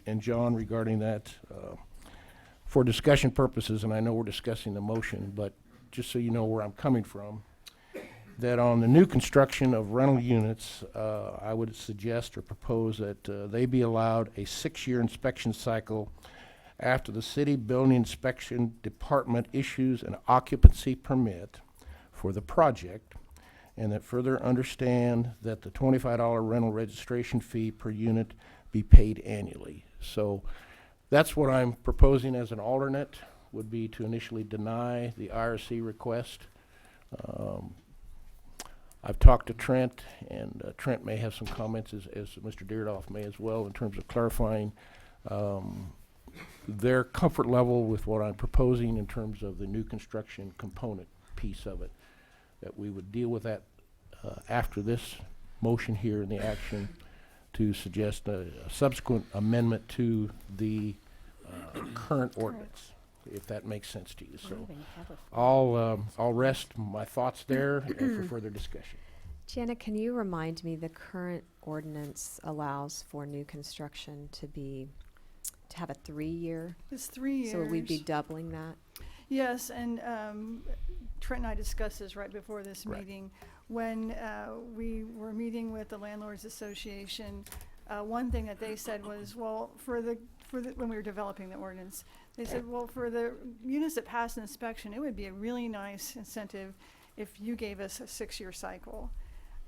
and John regarding that for discussion purposes, and I know we're discussing the motion, but just so you know where I'm coming from, that on the new construction of rental units, I would suggest or propose that they be allowed a 6-year inspection cycle after the city building inspection department issues an occupancy permit for the project, and that further understand that the $25 rental registration fee per unit be paid annually. So that's what I'm proposing as an alternate, would be to initially deny the IRC request. I've talked to Trent, and Trent may have some comments, as Mr. Deardoff may as well, in terms of clarifying their comfort level with what I'm proposing in terms of the new construction component piece of it, that we would deal with that after this motion here in the action to suggest a subsequent amendment to the current ordinance, if that makes sense to you. So I'll rest my thoughts there and for further discussion. Jana, can you remind me, the current ordinance allows for new construction to have a 3-year? It's 3 years. So we'd be doubling that? Yes, and Trent and I discussed this right before this meeting. When we were meeting with the Landlords Association, one thing that they said was, well, when we were developing the ordinance, they said, well, for the units that pass an inspection, it would be a really nice incentive if you gave us a 6-year cycle.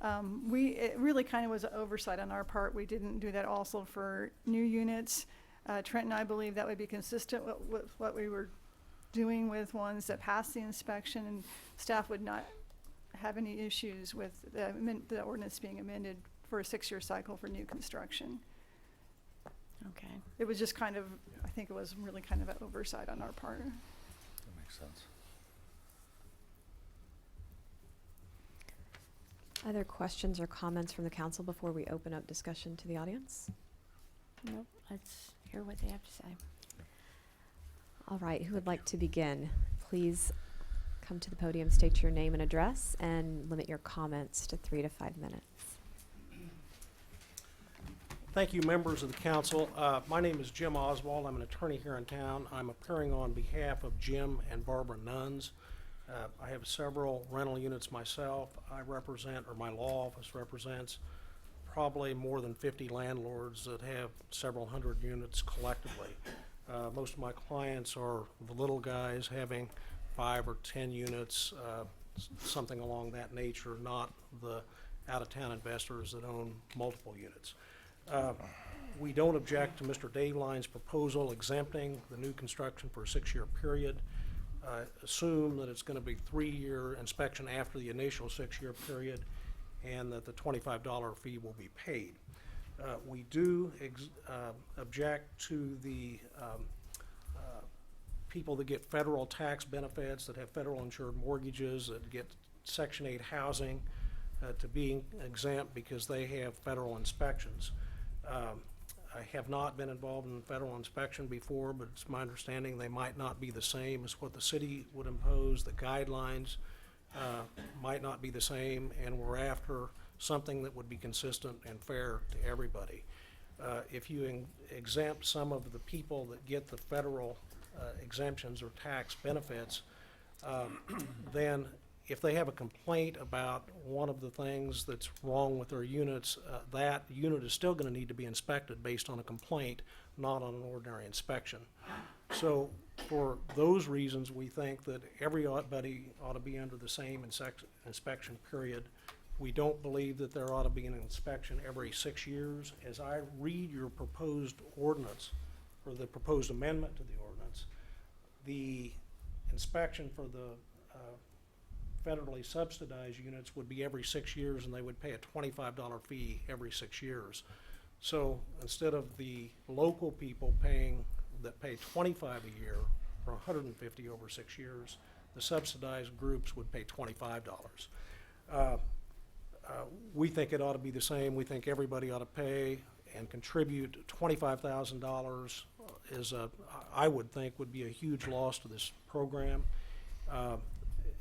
It really kind of was an oversight on our part. We didn't do that also for new units. Trent and I believe that would be consistent with what we were doing with ones that passed the inspection, and staff would not have any issues with the ordinance being amended for a 6-year cycle for new construction. Okay. It was just kind of, I think it was really kind of an oversight on our part. That makes sense. Other questions or comments from the council before we open up discussion to the audience? Nope. Let's hear what they have to say. All right, who would like to begin? Please come to the podium, state your name and address, and limit your comments to 3 to 5 minutes. Thank you, members of the council. My name is Jim Oswald. I'm an attorney here in town. I'm appearing on behalf of Jim and Barbara Nuns. I have several rental units myself. I represent, or my law office represents, probably more than 50 landlords that have several hundred units collectively. Most of my clients are the little guys having 5 or 10 units, something along that nature, not the out-of-town investors that own multiple units. We don't object to Mr. Daveline's proposal exempting the new construction for a 6-year period. Assume that it's going to be 3-year inspection after the initial 6-year period, and that the $25 fee will be paid. We do object to the people that get federal tax benefits, that have federal insured mortgages, that get Section 8 housing to being exempt because they have federal inspections. I have not been involved in federal inspection before, but it's my understanding they might not be the same as what the city would impose. The guidelines might not be the same, and we're after something that would be consistent and fair to everybody. If you exempt some of the people that get the federal exemptions or tax benefits, then if they have a complaint about one of the things that's wrong with their units, that unit is still going to need to be inspected based on a complaint, not on an ordinary inspection. So for those reasons, we think that everybody ought to be under the same inspection period. We don't believe that there ought to be an inspection every 6 years. As I read your proposed ordinance, or the proposed amendment to the ordinance, the inspection for the federally subsidized units would be every 6 years, and they would pay a $25 fee every 6 years. So instead of the local people that pay $25 a year for $150 over 6 years, the subsidized groups would pay $25. We think it ought to be the same. We think everybody ought to pay and contribute. $25,000 is I would think would be a huge loss to this program.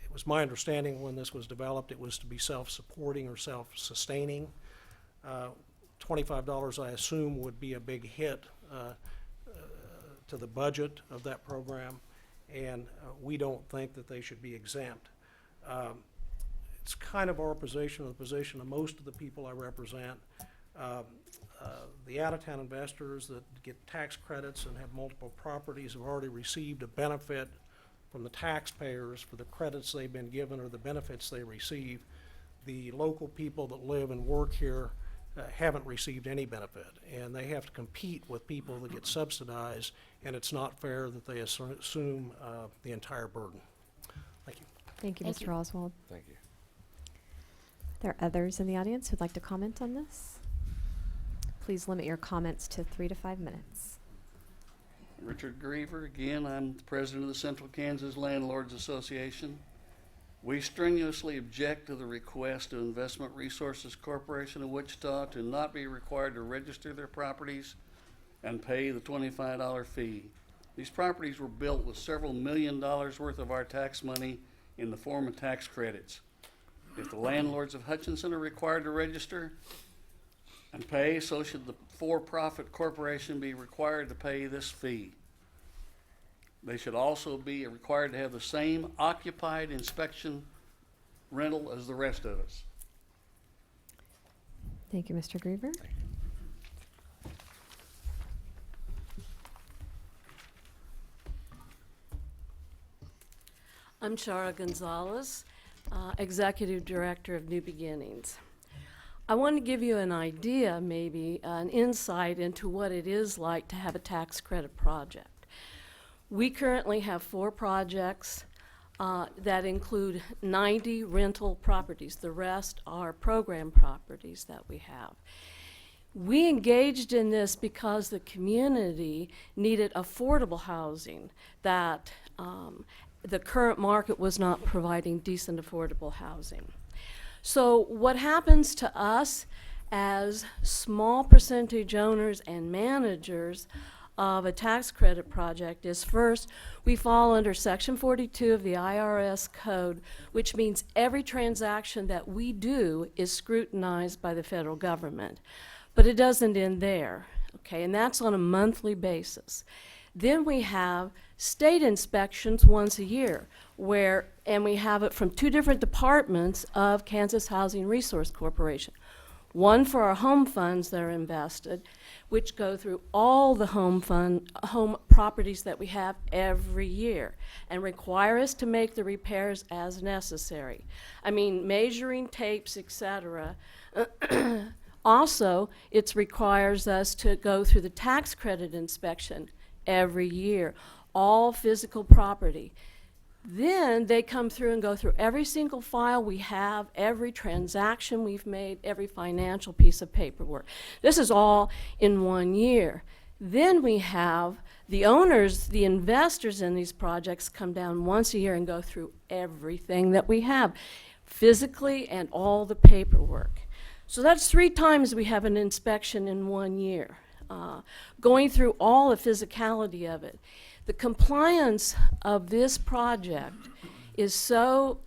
It was my understanding when this was developed, it was to be self-supporting or self-sustaining. $25, I assume, would be a big hit to the budget of that program, and we don't think that they should be exempt. It's kind of our position, or the position of most of the people I represent. The out-of-town investors that get tax credits and have multiple properties have already received a benefit from the taxpayers for the credits they've been given or the benefits they receive. The local people that live and work here haven't received any benefit, and they have to compete with people that get subsidized, and it's not fair that they assume the entire burden. Thank you. Thank you, Thank Mr. you. Oswald. Thank you. Are there others in the audience who'd like to comment on this? Please limit your comments to 3 to 5 minutes. Richard Griever, again, I'm the president of the Central Kansas Landlords Association. We strenuously object to the request of Investment Resources Corporation of Wichita to not be required to register their properties and pay the $25 fee. These properties were built with several $1 million worth of our tax money in the form of tax credits. If the landlords of Hutchinson are required to register and pay, so should the for-profit corporation be required to pay this fee. They should also be required to have the same occupied inspection rental as the rest of us. Thank you, Mr. Griever. I'm Shara Gonzalez, Executive Director of New Beginnings. I want to give you an idea, maybe an insight into what it is like to have a tax credit project. We currently have 4 projects that include 90 rental properties. The rest are program properties that we have. We engaged in this because the community needed affordable housing that the current market was not providing decent affordable housing. So what happens to us as small percentage owners and managers of a tax credit project is, first, we fall under Section 42 of the IRS code, which means every transaction that we do is scrutinized by the federal government. But it doesn't end there, okay, and that's on a monthly basis. Then we have state inspections once a year, and we have it from 2 different departments of Kansas Housing Resource Corporation. One for our home funds that are invested, which go through all the home properties that we have every year and require us to make the repairs as necessary. I mean, measuring tapes, etc. Also, it requires us to go through the tax credit inspection every year, all physical property. Then they come through and go through every single file we have, every transaction we've made, every financial piece of paperwork. This is all in 1 year. Then we have the owners, the investors in these projects come down once a year and go through everything that we have, physically and all the paperwork. So that's 3 times we have an inspection in 1 year, going through all the physicality of it. The compliance of this project is so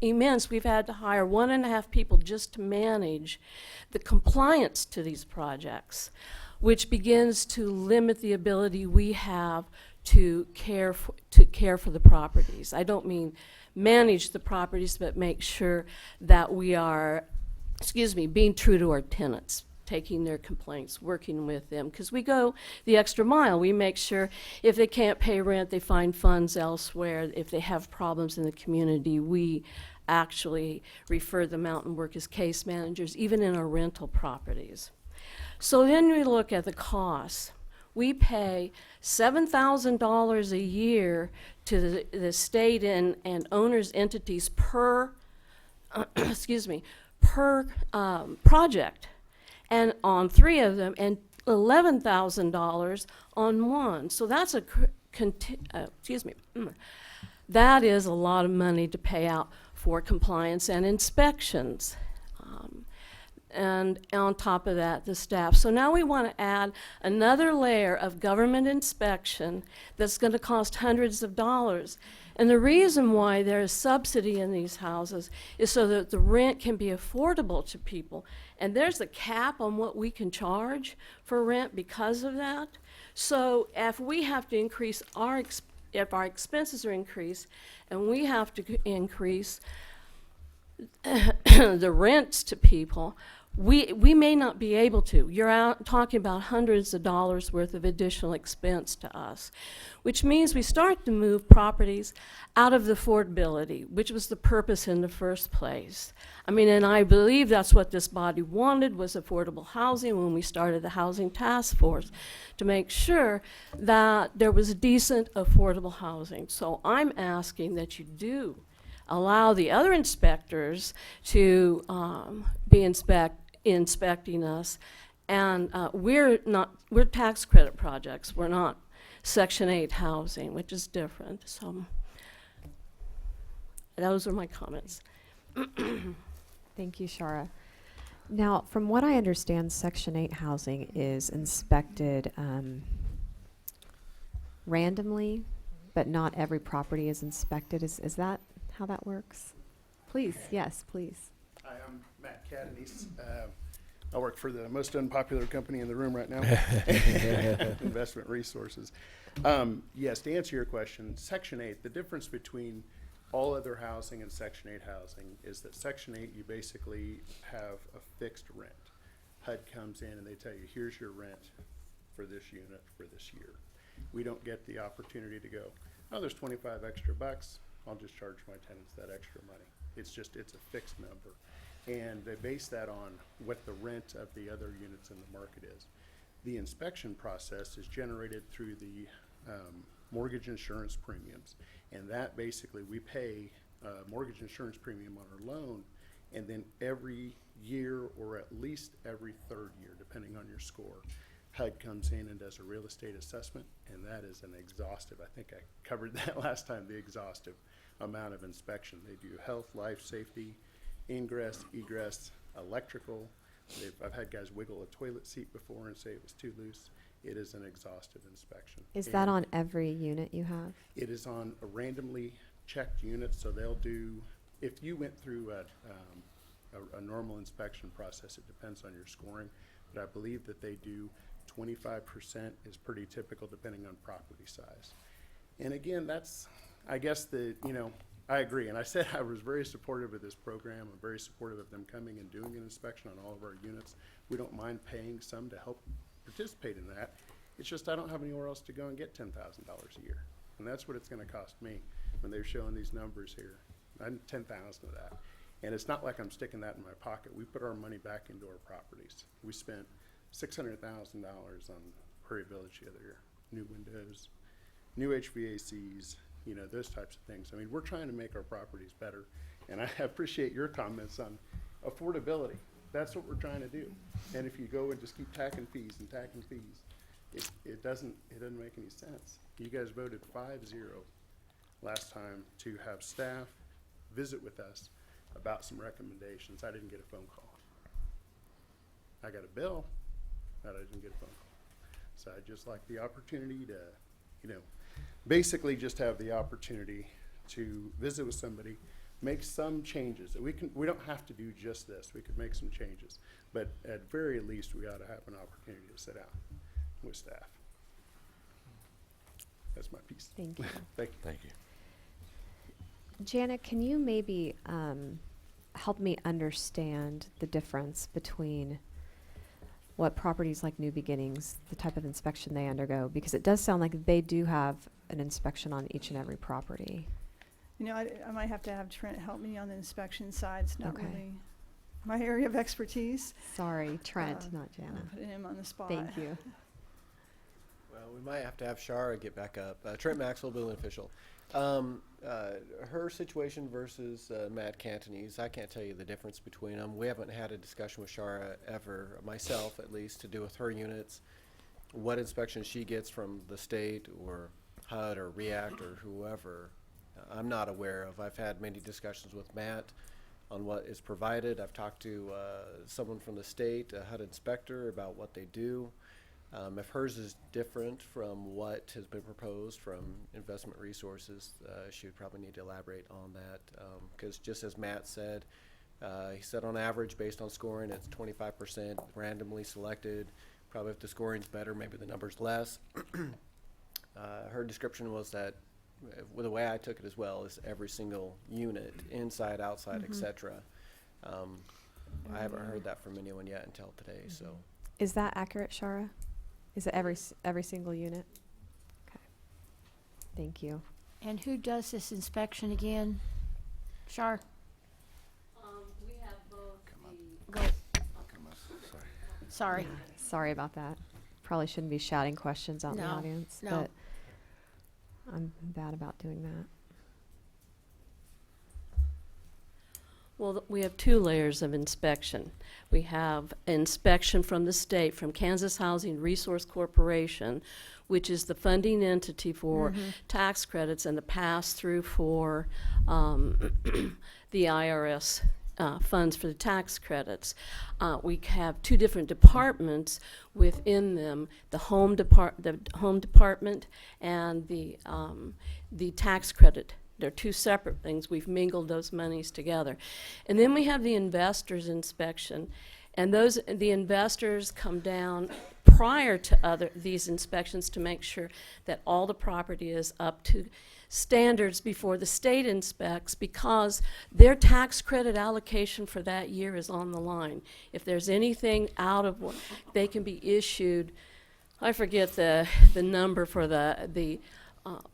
immense, we've had to hire 1.5 people just to manage the compliance to these projects, which begins to limit the ability we have to care for the properties. I don't mean manage the properties, but make sure that we are, being true to our tenants, taking their complaints, working with them, because we go the extra mile. We make sure if they can't pay rent, they find funds elsewhere. If they have problems in the community, we actually refer them out and work as case managers, even in our rental properties. So then we look at the costs. We pay $7,000 a year to the state and owners' entities per, per project, and on 3 of them, and $11,000 on 1. So that's that is a lot of money to pay out for compliance and inspections. And on top of that, the staff. So now we want to add another layer of government inspection that's going to cost hundreds of dollars. And the reason why there is subsidy in these houses is so that the rent can be affordable to people. And there's a cap on what we can charge for rent because of that. So if we have to increase if our expenses are increased and we have to increase the rents to people, we may not be able to. You're out talking about hundreds of dollars worth of additional expense to us, which means we start to move properties out of the affordability, which was the purpose in the first place. I mean, and I believe that's what this body wanted, was affordable housing when we started the Housing Task Force, to make sure that there was decent, affordable housing. So I'm asking that you do allow the other inspectors to be inspecting us. And we're tax credit projects. We're not Section 8 housing, which is different. So those are my comments. Thank you, Shara. Now, from what I understand, Section 8 housing is inspected randomly, but not every property is inspected. Is that how that works? Please, yes, please. Hi, I'm Matt Catanese. I work for the most unpopular company in the room right now, Investment Resources. Yes, to answer your question, Section 8, the difference between all other housing and Section 8 housing is that Section 8, you basically have a fixed rent. HUD comes in and they tell you, here's your rent for this unit for this year. We don't get the opportunity to go, oh, there's 25 extra bucks. I'll just charge my tenants that extra money. It's a fixed number. And they base that on what the rent of the other units in the market is. The inspection process is generated through the mortgage insurance premiums. And that basically, we pay mortgage insurance premium on our loan, and then every year or at least every third year, depending on your score, HUD comes in and does a real estate assessment, and that is an exhaustive, I think I covered that last time, the exhaustive amount of inspection. They do health, life, safety, ingress, egress, electrical. I've had guys wiggle a toilet seat before and say it was too loose. It is an exhaustive inspection. Is that on every unit you have? It is on a randomly checked unit, so they'll do, if you went through a normal inspection process, it depends on your scoring, but I believe that they do 25% is pretty typical depending on property size. And again, that's, I guess I agree. And I said I was very supportive of this program. I'm very supportive of them coming and doing an inspection on all of our units. We don't mind paying some to help participate in that. It's just I don't have anywhere else to go and get $10,000 a year. And that's what it's going to cost me when they're showing these numbers here. I'm 10,000 of that. And it's not like I'm sticking that in my pocket. We put our money back into our properties. We spent $600,000 on Prairie Village the other year. New windows, new HVACs, those types of things. I mean, we're trying to make our properties better. And I appreciate your comments on affordability. That's what we're trying to do. And if you go and just keep tacking fees and tacking fees, it doesn't make any sense. You guys voted 5-0 last time to have staff visit with us about some recommendations. I didn't get a phone call. I got a bill, but I didn't get a phone call. So I'd just like the opportunity to, basically just have the opportunity to visit with somebody, make some changes. We don't have to do just this. We could make some changes, but at very least, we ought to have an opportunity to sit down with staff. That's my piece. Thank you. Thank you. Thank you. Janet, can you maybe help me understand the difference between what properties like New Beginnings, the type of inspection they undergo? Because it does sound like they do have an inspection on each and every property. I might have to have Trent help me on the inspection side. It's not Okay. really my area of expertise. Sorry, Trent, not I'm Janet. putting him on the spot. Thank you. Well, we might have to have Shara get back up. Trent Maxwell, building official. Her situation versus Matt Cantonese, I can't tell you the difference between them. We haven't had a discussion with Shara ever, myself at least, to do with her units, what inspection she gets from the state or HUD or REACT or whoever. I'm not aware of. I've had many discussions with Matt on what is provided. I've talked to someone from the state, a HUD inspector, about what they do. If hers is different from what has been proposed from Investment Resources, she would probably need to elaborate on that. Because just as Matt said, he said on average, based on scoring, it's 25% randomly selected, Probably if the scoring's better, maybe the number's less. Her description was that, well, the way I took it as well, is every single unit, inside, outside, et cetera. I haven't heard that from anyone yet until today, so. Is that accurate, Shara? Is it every single unit? Okay. Thank you. And who does this inspection again? Shar? We have both Go. Sorry. Sorry about that. Probably shouldn't be shouting questions out in the No, audience, no. but I'm bad about doing that. Well, we have two layers of inspection. We have inspection from the state, from Kansas Housing Resource Corporation, which is the funding entity for tax credits and the pass-through for the IRS funds for the tax credits. We have two different departments within them: the home department and the tax credit. They're two separate things. We've mingled those monies together. And then we have the investors inspection. And the investors come down prior to these inspections to make sure that all the property is up to standards before the state inspects, because their tax credit allocation for that year is on the line. If there's anything out of what they can be issued, I forget the number for the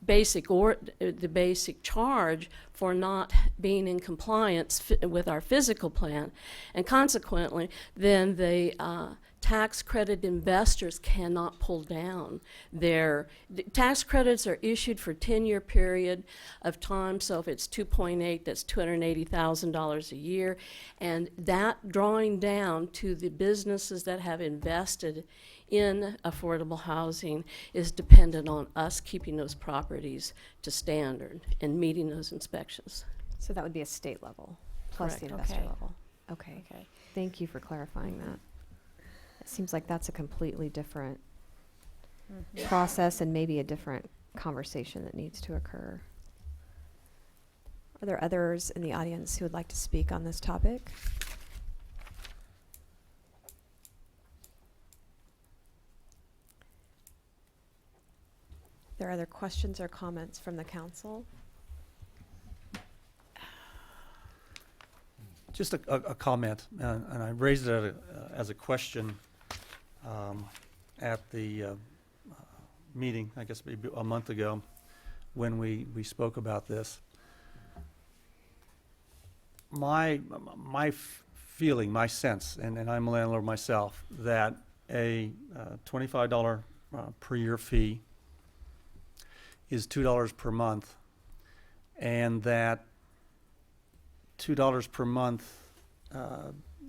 basic charge for not being in compliance with our physical plan, and consequently, then the tax credit investors cannot pull down the tax credits are issued for 10-year period of time. So if it's 2.8, that's $280,000 a year, and that drawing down to the businesses that have invested in affordable housing is dependent on us keeping those properties to standard and meeting those inspections. So that would be a state level plus the Correct. investor Okay. level. Okay. Okay. Thank you for clarifying that. It seems like that's a completely different process and maybe a different conversation that needs to occur. Are there others in the audience who would like to speak on this topic? Are there other questions or comments from the council? Just a comment, and I raised it as a question at the meeting, I guess maybe a month ago, when we spoke about this. My feeling, my sense, and I'm a landlord myself, that a $25 per year fee is $2 per month, and that $2 per month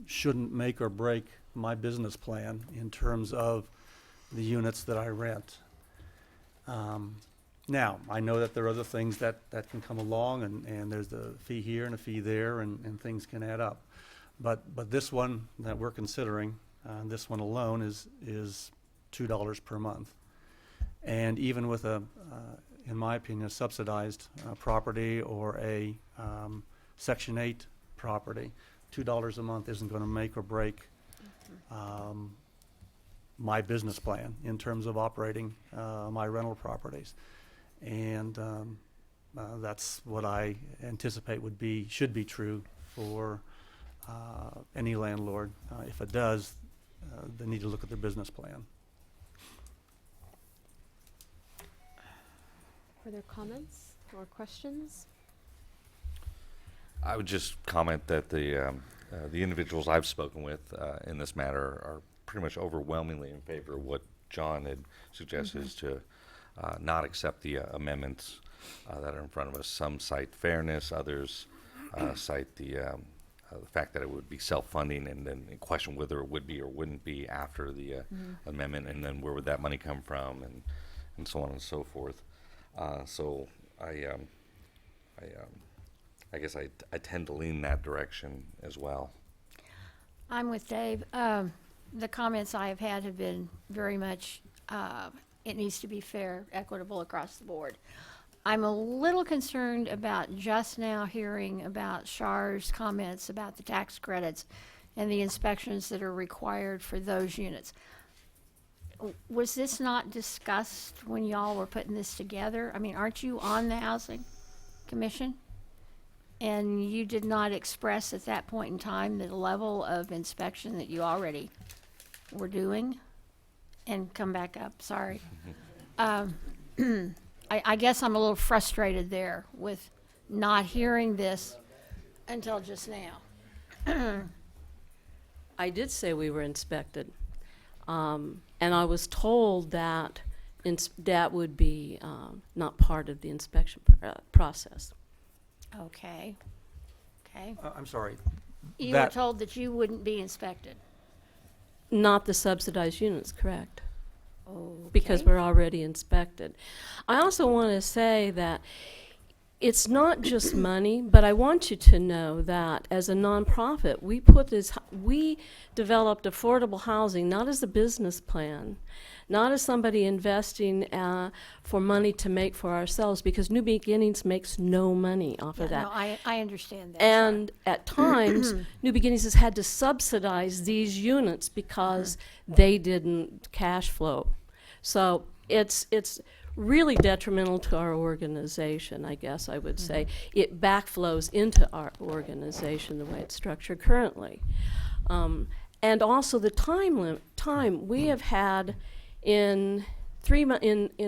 shouldn't make or break my business plan in terms of the units that I rent. Now, I know that there are other things that can come along, and there's a fee here and a fee there, and things can add up. But this one that we're considering, this one alone, is $2 per month. And even with in my opinion, a subsidized property or a Section 8 property, $2 a month isn't going to make or break my business plan in terms of operating my rental properties. And that's what I anticipate should be true for any landlord. If it does, they need to look at their business plan. Are there comments or questions? I would just comment that the individuals I've spoken with in this matter are pretty much overwhelmingly in favor of what John had suggested, is to not accept the amendments that are in front of us. Some cite fairness, others cite the fact that it would be self-funding, and then question whether it would be or wouldn't be after the amendment, and then where would that money come from, and so on and so forth. So I guess I tend to lean that direction as well. I'm with Dave. The comments I have had have been very much, it needs to be fair, equitable across the board. I'm a little concerned about just now hearing about Shar's comments about the tax credits and the inspections that are required for those units. Was this not discussed when y'all were putting this together? I mean, aren't you on the Housing Commission? And you did not express at that point in time the level of inspection that you already were doing? And come back up, sorry. I guess I'm a little frustrated there with not hearing this until just now. I did say we were inspected, and I was told that that would be not part of the inspection process. Okay, okay. I'm sorry. You were That- told that you wouldn't be inspected. Not the subsidized units, correct? Okay. Because we're already inspected. I also want to say that it's not just money, but I want you to know that as a nonprofit, we developed affordable housing not as a business plan, not as somebody investing for money to make for ourselves, because New Beginnings makes no money off of Yeah, that. no, I understand that. And at times, New Beginnings has had to subsidize these units because they didn't cash flow. So it's really detrimental to our organization, I guess I would say. It backflows into our organization the way it's structured currently. And also the time we have had in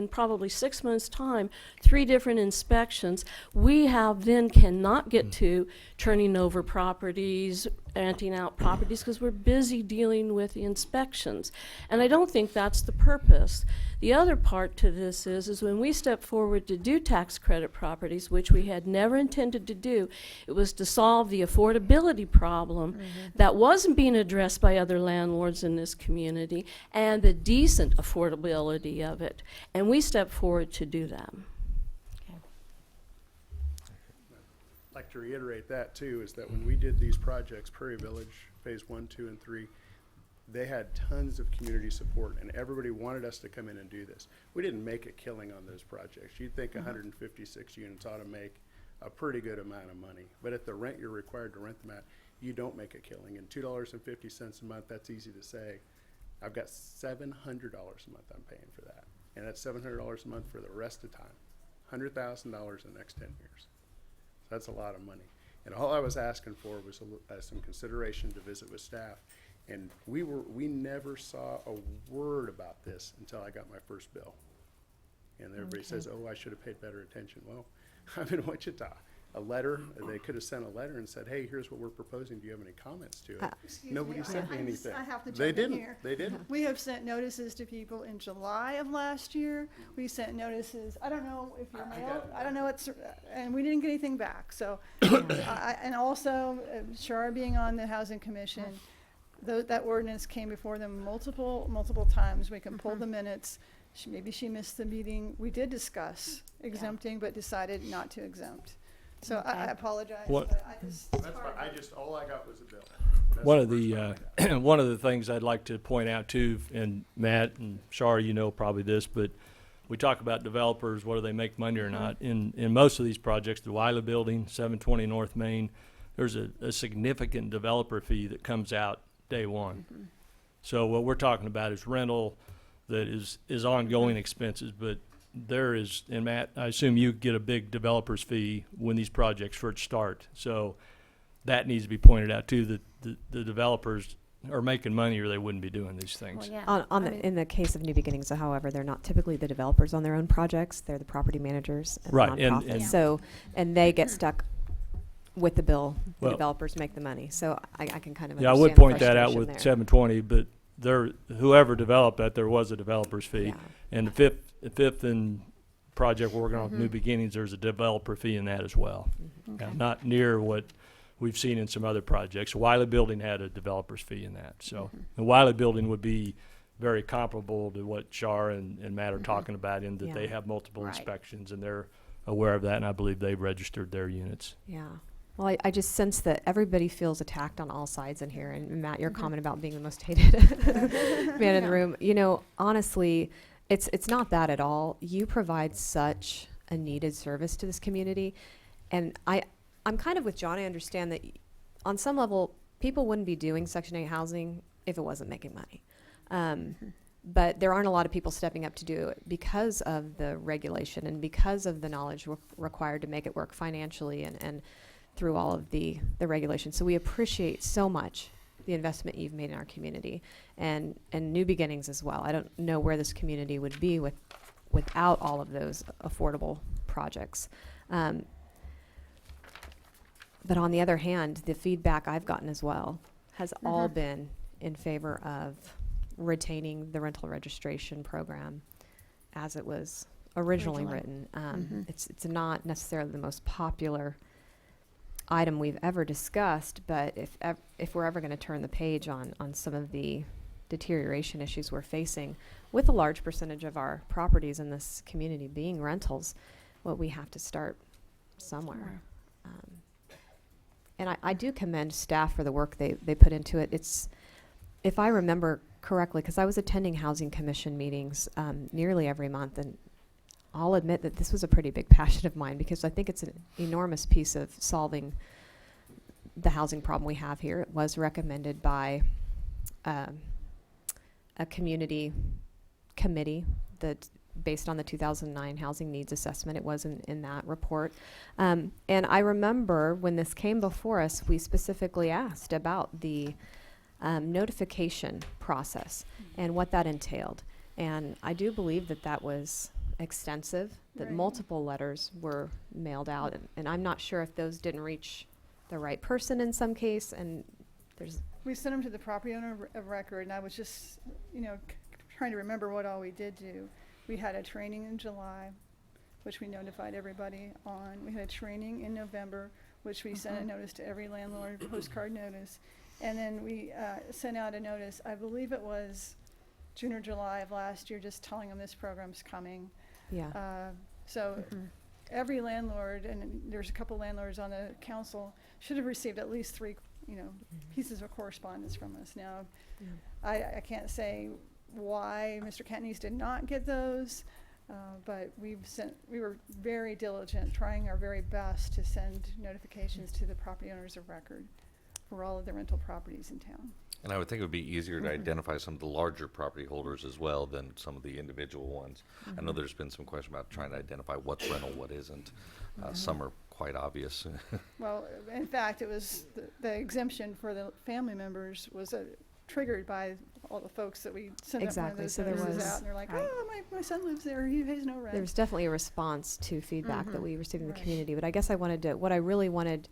probably 6 months' time, 3 different inspections. We then cannot get to turning over properties, renting out properties, because we're busy dealing with the inspections. And I don't think that's the purpose. The other part to this is when we step forward to do tax credit properties, which we had never intended to do, it was to solve the affordability problem that wasn't being addressed by other landlords in this community, and the decent affordability of it. And we stepped forward to do that. I'd like to reiterate that too, is that when we did these projects, Prairie Village, Phase 1, 2, and 3, they had tons of community support, and everybody wanted us to come in and do this. We didn't make a killing on those projects. You'd think 156 units ought to make a pretty good amount of money. But at the rent you're required to rent them at, you don't make a killing. And $2.50 a month, that's easy to say. I've got $700 a month I'm paying for that. And that's $700 a month for the rest of the time. $100,000 in the next 10 years. That's a lot of money. And all I was asking for was some consideration to visit with staff. And we never saw a word about this until I got my first bill. And everybody says, oh, I should have paid better attention. Well, I'm in Wichita. They could have sent a letter and said, hey, here's what we're proposing. Do you have any comments to it? Excuse Nobody me, sent me I anything. I have to They jump in didn't. here. They didn't. We have sent notices to people in July of last year. We sent notices, I don't know if you're mailed, I don't know, and we didn't get anything back, so. And also, Shar being on the Housing Commission, that ordinance came before them multiple times. We can pull the minutes. Maybe she missed the meeting. We did discuss exempting, but decided not to exempt. So I apologize, What- but I just. That's fine. All I got was a bill. That's One of first the, one I got. one of the things I'd like to point out too, and Matt and Shar, you know probably this, but we talk about developers, whether they make money or not. In most of these projects, the Wiley Building, 720 North Main, there's a significant developer fee that comes out day one. So what we're talking about is rental that is ongoing expenses, but there is, and Matt, I assume you get a big developer's fee when these projects first start. So that needs to be pointed out too, that the developers are making money or they wouldn't be doing these things. Well, yeah. In the case of New Beginnings, however, they're not typically the developers on their own projects. They're the property managers and Right, the and- nonprofits. and- So, and they get stuck with the bill. The Well- developers make the money. So I can kind of Yeah, I understand would the point that out frustration with there. 720, but whoever developed that, there was a developer's fee. Yeah. And the fifth and project we're working on with New Beginnings, there's a developer fee in that as well. Now, not near what we've seen in some other projects. Wiley Building had a developer's fee in that. So the Wiley Building would be very comparable to what Shar and Matt are talking about in that they Yeah. have multiple Right. inspections and they're aware of that, and I believe they've registered their units. Yeah. Well, I just sense that everybody feels attacked on all sides in here. And Matt, your comment about being the most hated man in the room, honestly, it's not that at all. You provide such a needed service to this community. And I'm kind of with John. I understand that on some level, people wouldn't be doing Section 8 housing if it wasn't making money. But there aren't a lot of people stepping up to do it because of the regulation and because of the knowledge required to make it work financially and through all of the regulations. So we appreciate so much the investment you've made in our community and New Beginnings as well. I don't know where this community would be without all of those affordable projects. But on the other hand, the feedback I've gotten as well has all been in favor of retaining the rental registration program as it was originally written. It's not necessarily the most popular item we've ever discussed, but if we're ever going to turn the page on some of the deterioration issues we're facing with a large percentage of our properties in this community being rentals, well, we have to start somewhere. And I do commend staff for the work they put into it. It's, if I remember correctly, because I was attending Housing Commission meetings nearly every month, and I'll admit that this was a pretty big passion of mine because I think it's an enormous piece of solving the housing problem we have here. It was recommended by a community committee that, based on the 2009 Housing Needs Assessment, it was in that report. And I remember when this came before us, we specifically asked about the notification process and what that entailed. And I do believe that was extensive, that Right. multiple letters were mailed out, and I'm not sure if those didn't reach the right person in some case, and there's We sent them to the property owner of record, and I was just, trying to remember what all we did do. We had a training in July, which we notified everybody on. We had a training in November, which we sent a notice to every landlord, postcard notice. And then we sent out a notice, I believe it was June or July of last year, just telling them this program's coming. So every landlord, and there's a couple landlords on the council, should have received at least 3, pieces of correspondence from us. Now, I can't say why Mr. Kentney's did not get those, but we were very diligent, trying our very best to send notifications to the property owners of record for all of the rental properties in town. And I would think it would be easier to identify some of the larger property holders as well than some of the individual ones. I know there's been some question about trying to identify what's rental, what isn't. Some are quite obvious. Well, in fact, it was the exemption for the family members was triggered by all the folks that we sent up one of Exactly, those so there notices was- out, and they're like, right. oh, my son lives there, he pays no rent. There was definitely a response to feedback that we received in the Right. community, but I guess what I really wanted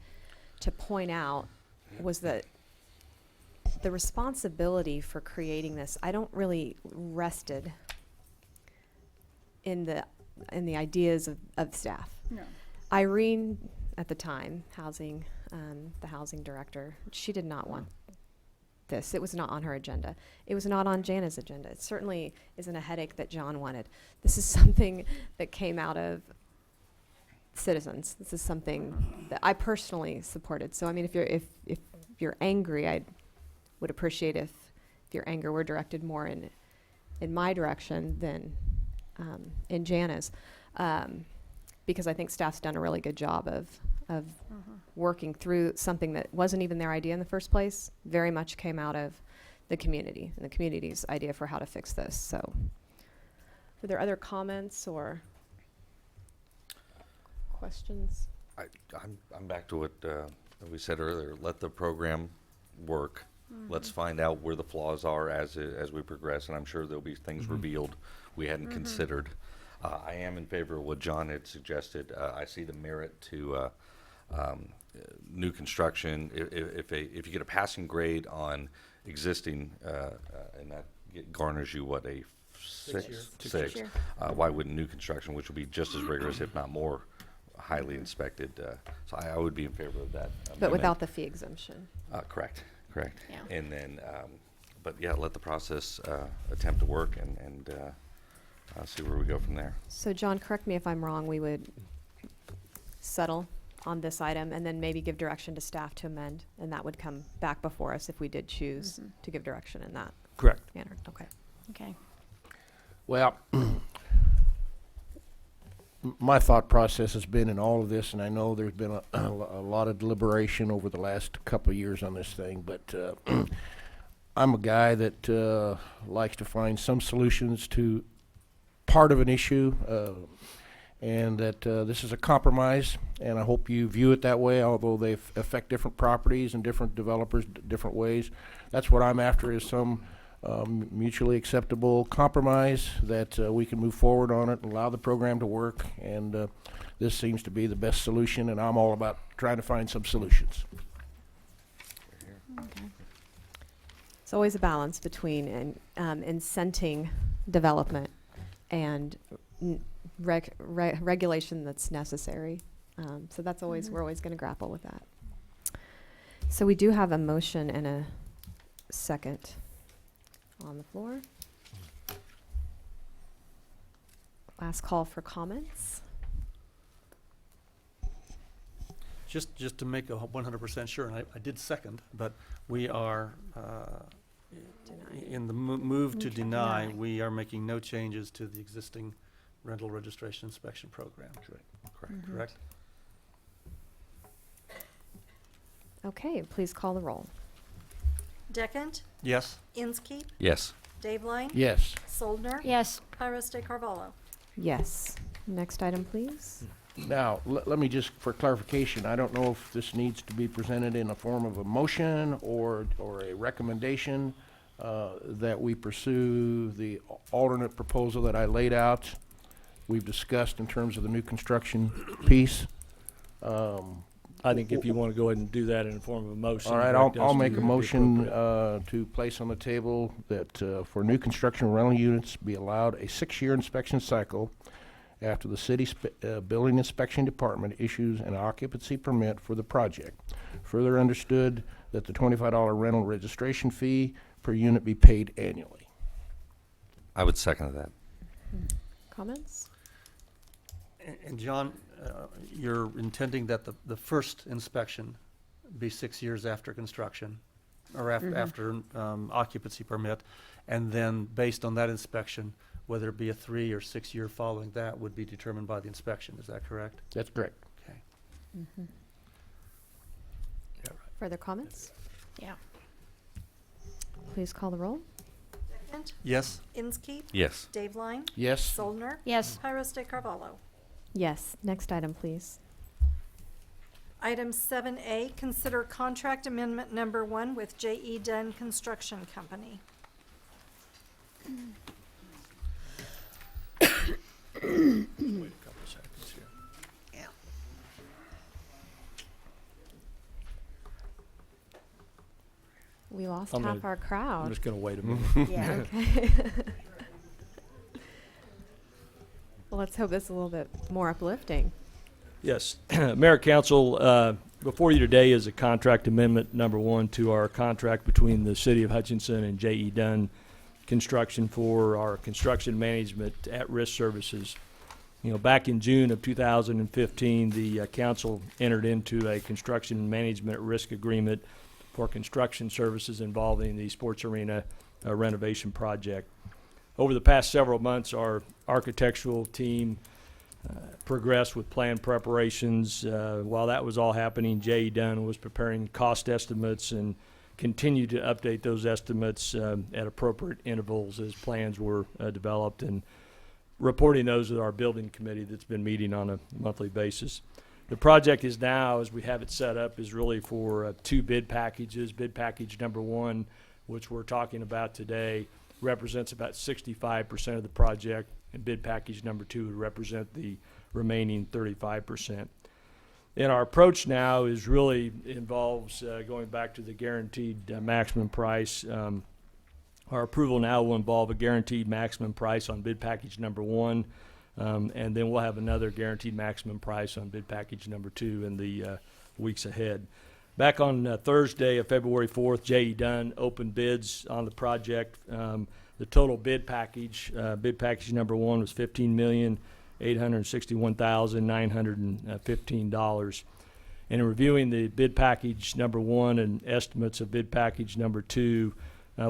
to point out was that the responsibility for creating this, I don't really rested in the ideas of staff. No. Irene, at the time, the housing director, she did not want this. It was not on her agenda. It was not on Jana's agenda. It certainly isn't a headache that John wanted. This is something that came out of citizens. This is something that I personally supported. So I mean, if you're angry, I would appreciate if your anger were directed more in my direction than in Jana's, because I think staff's done a really good job of working through something that wasn't even their idea in the first place. Very much came out of the community and the community's idea for how to fix this. So, were there other comments or questions? I'm back to what we said earlier. Let the program work. Let's find out where the flaws are as we progress, and I'm sure there'll be things revealed we hadn't considered. I am in favor of what John had suggested. I see the merit to new construction. If you get a passing grade on existing, and that garners you what, a six? Six year. Why wouldn't new construction, which would be just as rigorous, if not more highly inspected? So I would be in favor of that. But amendment. without the fee exemption. Correct. Yeah. And then, but yeah, let the process attempt to work and see where we go from there. So John, correct me if I'm wrong, we would settle on this item and then maybe give direction to staff to amend, and that would come back before us if we did choose to give direction in that Correct. manner. Okay. Okay. Well, my thought process has been in all of this, and I know there's been a lot of deliberation over the last couple of years on this thing, but I'm a guy that likes to find some solutions to part of an issue, and that this is a compromise, and I hope you view it that way, although they affect different properties and different developers different ways. That's what I'm after, is some mutually acceptable compromise that we can move forward on it and allow the program to work, and this seems to be the best solution, and I'm all about trying to find some solutions. It's always a balance between incenting development and regulation that's necessary. So that's always, we're always going to grapple with that. So we do have a motion and a second on the floor. Last call for comments. Just to make 100% sure, and I did second, but we are, in the move to deny, we are making no changes to the existing rental registration inspection program. Correct? Okay, please call the roll. Deckent, Yes? Inskeep, Yes. Dave Line, Yes. Soldner, Yes. Pyros de Carvalho. Yes. Next item, please. Now, let me just, for clarification, I don't know if this needs to be presented in a form of a motion or a recommendation that we pursue the alternate proposal that I laid out. We've discussed in terms of the new construction piece. I think if you want to go ahead and do that in the form of a motion. All right, direct us I'll to make a the motion appropriate- to place on the table that for new construction rental units be allowed a 6-year inspection cycle after the city building inspection department issues an occupancy permit for the project. Further understood that the $25 rental registration fee per unit be paid annually. I would second that. Comments? And John, you're intending that the first inspection be 6 years after construction, or after occupancy permit, and then based on that inspection, whether it be a 3 or 6 year following that would be determined by the inspection. Is that correct? That's correct. Okay. Further comments? Yeah. Please call the roll. Deckent, Yes? Inskeep, Yes. Dave Line, Yes. Soldner, Yes. Pyros de Carvalho. Yes. Next item, please. Item 7A, consider contract amendment number 1 with J.E. Dunn Construction Company. Wait a couple seconds here. We lost I'm half gonna- our I'm crowd. just going to wait a minute. Yeah. Okay. Well, let's hope this is a little bit more uplifting. Yes, Mayor Council, before you today is a contract amendment number 1 to our contract between the City of Hutchinson and J.E. Dunn Construction for our construction management at-risk services. You know, back in June of 2015, the council entered into a construction management risk agreement for construction services involving the sports arena renovation project. Over the past several months, our architectural team progressed with plan preparations. While that was all happening, J.E. Dunn was preparing cost estimates and continued to update those estimates at appropriate intervals as plans were developed, and reporting those to our building committee that's been meeting on a monthly basis. The project is now, as we have it set up, is really for 2 bid packages. Bid package number 1, which we're talking about today, represents about 65% of the project, and bid package number 2 would represent the remaining 35%. And our approach now is really involves going back to the guaranteed maximum price. Our approval now will involve a guaranteed maximum price on bid package number 1, and then we'll have another guaranteed maximum price on bid package number 2 in the weeks ahead. Back on Thursday of February 4th, J.E. Dunn opened bids on the project. The total bid package number 1 was $15,861,915. And in reviewing the bid package number 1 and estimates of bid package number 2,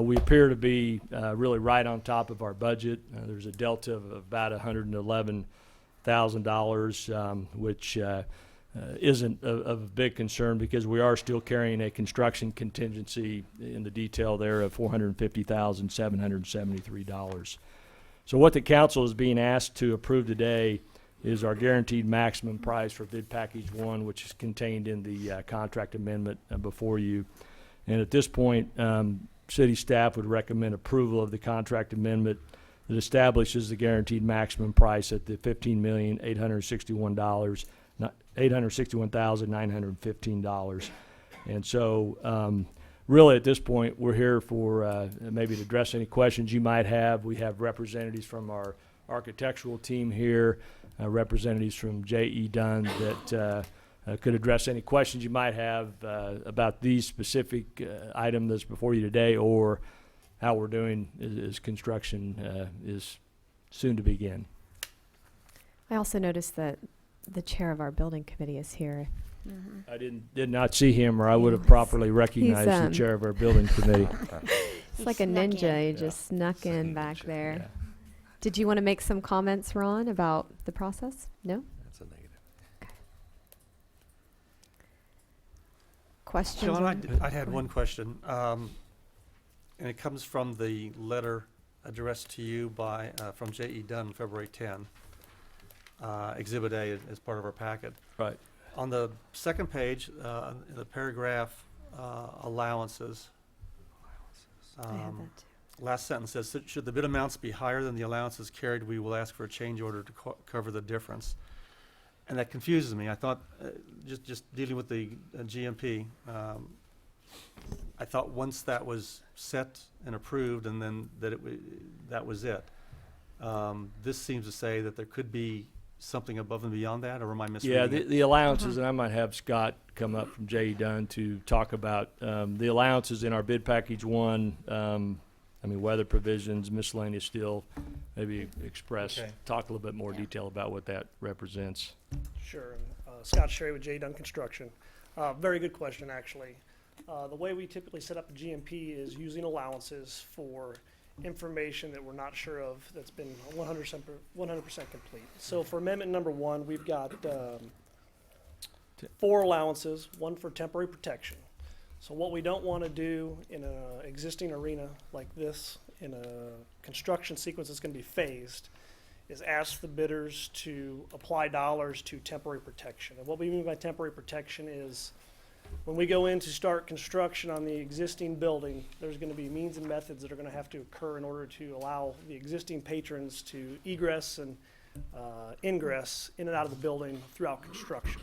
we appear to be really right on top of our budget. There's a delta of about $111,000, which isn't of a big concern because we are still carrying a construction contingency in the detail there of $450,773. So what the council is being asked to approve today is our guaranteed maximum price for bid package 1, which is contained in the contract amendment before you. And at this point, city staff would recommend approval of the contract amendment that establishes the guaranteed maximum price at the $861,915. And so really at this point, we're here for maybe to address any questions you might have. We have representatives from our architectural team here, representatives from J.E. Dunn that could address any questions you might have about these specific items that's before you today, or how we're doing as construction is soon to begin. I also noticed that the chair of our building committee is here. I did not see him, or I would have properly recognized the He's, chair of our building committee. It's like a snuck ninja. in. He Yeah. just snuck in back there. Yeah. Did you want to make some comments, Ron, about the process? No? That's a negative. Questions? John, on- I had one question, and it comes from the letter addressed to you by, from J.E. Dunn, February 10, Exhibit A as part of our packet. Right. On the second page, in the paragraph, allowances, I have that too. last sentence says, should the bid amounts be higher than the allowances carried, we will ask for a change order to cover the difference. And that confuses me. I thought, just dealing with the GMP, I thought once that was set and approved and then that was it. This seems to say that there could be something above and beyond that, or am I misreading Yeah, it? the allowances, and I might have Scott come up from J.E. Dunn to talk about the allowances in our bid package 1. I mean, weather provisions, miscellaneous steel, maybe express, Okay. talk a little bit more detail about what that represents. Sure. Scott Sherry with J. Dunn Construction. Very good question, actually. The way we typically set up the GMP is using allowances for information that we're not sure of that's been 100% complete. So for amendment number 1, we've got 4 allowances, 1 for temporary protection. So what we don't want to do in an existing arena like this, in a construction sequence that's going to be phased, is ask the bidders to apply dollars to temporary protection. And what we mean by temporary protection is when we go in to start construction on the existing building, there's going to be means and methods that are going to have to occur in order to allow the existing patrons to egress and ingress in and out of the building throughout construction.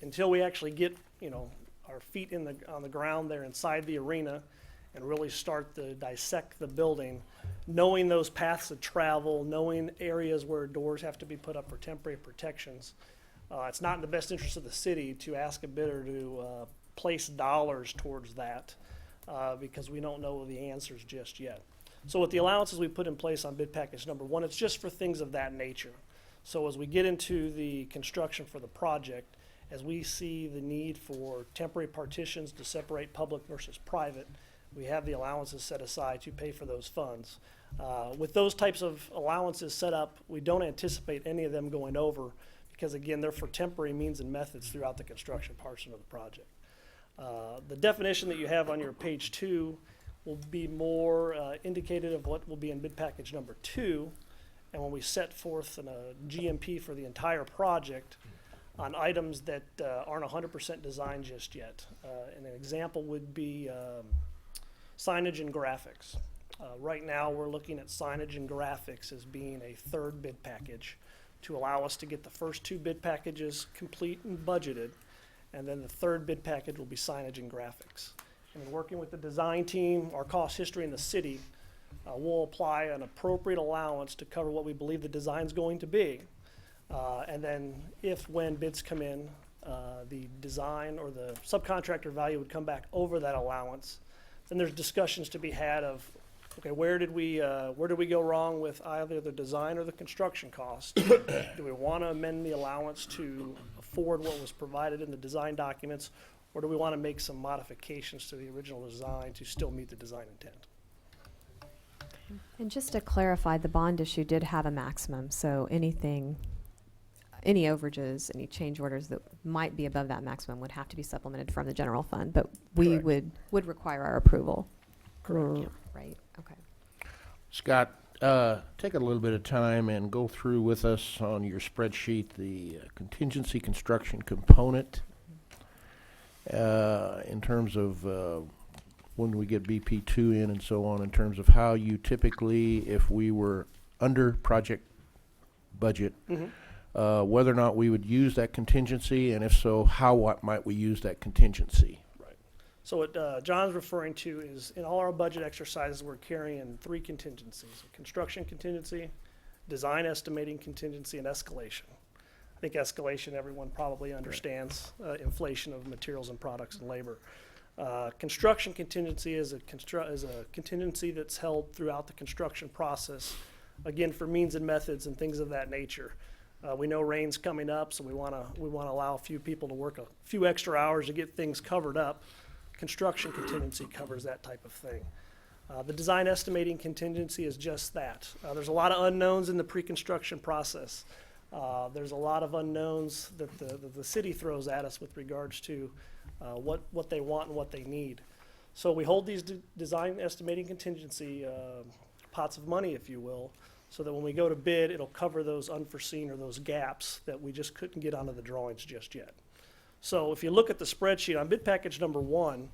Until we actually get, our feet on the ground there inside the arena and really start to dissect the building, knowing those paths of travel, knowing areas where doors have to be put up for temporary protections. It's not in the best interest of the city to ask a bidder to place dollars towards that because we don't know the answers just yet. So with the allowances we put in place on bid package number 1, it's just for things of that nature. So as we get into the construction for the project, as we see the need for temporary partitions to separate public versus private, we have the allowances set aside to pay for those funds. With those types of allowances set up, we don't anticipate any of them going over because, again, they're for temporary means and methods throughout the construction portion of the project. The definition that you have on your page 2 will be more indicative of what will be in bid package number 2. And when we set forth a GMP for the entire project on items that aren't 100% designed just yet. And an example would be signage and graphics. Right now, we're looking at signage and graphics as being a 3rd bid package to allow us to get the first 2 bid packages complete and budgeted, and then the 3rd bid package will be signage and graphics. And in working with the design team, our cost history in the city, we'll apply an appropriate allowance to cover what we believe the design's going to be. And then when bids come in, the design or the subcontractor value would come back over that allowance. Then there's discussions to be had of, okay, where did we go wrong with either the design or the construction cost? Do we want to amend the allowance to afford what was provided in the design documents, or do we want to make some modifications to the original design to still meet the design intent? And just to clarify, the bond issue did have a maximum, so anything any overages, any change orders that might be above that maximum would have to be supplemented from the general fund, but we Correct. would require our approval. Correct. Right, okay. Scott, take a little bit of time and go through with us on your spreadsheet the contingency construction component in terms of when we get BP2 in and so on, in terms of how you typically, if we were under project budget, whether or not we would use that contingency, and if so, how might we use that contingency? So what John's referring to is in all our budget exercises, we're carrying 3 contingencies: construction contingency, design estimating contingency, and escalation. I think escalation, everyone probably understands, inflation of materials and products and labor. Construction contingency is a contingency that's held throughout the construction process, again, for means and methods and things of that nature. We know rain's coming up, so we want to allow a few people to work a few extra hours to get things covered up. Construction contingency covers that type of thing. The design estimating contingency is just that. There's a lot of unknowns in the pre-construction process. There's a lot of unknowns that the city throws at us with regards to what they want and what they need. So we hold these design estimating contingency pots of money, if you will, so that when we go to bid, it'll cover those unforeseen or those gaps that we just couldn't get onto the drawings just yet. So if you look at the spreadsheet on bid package number 1,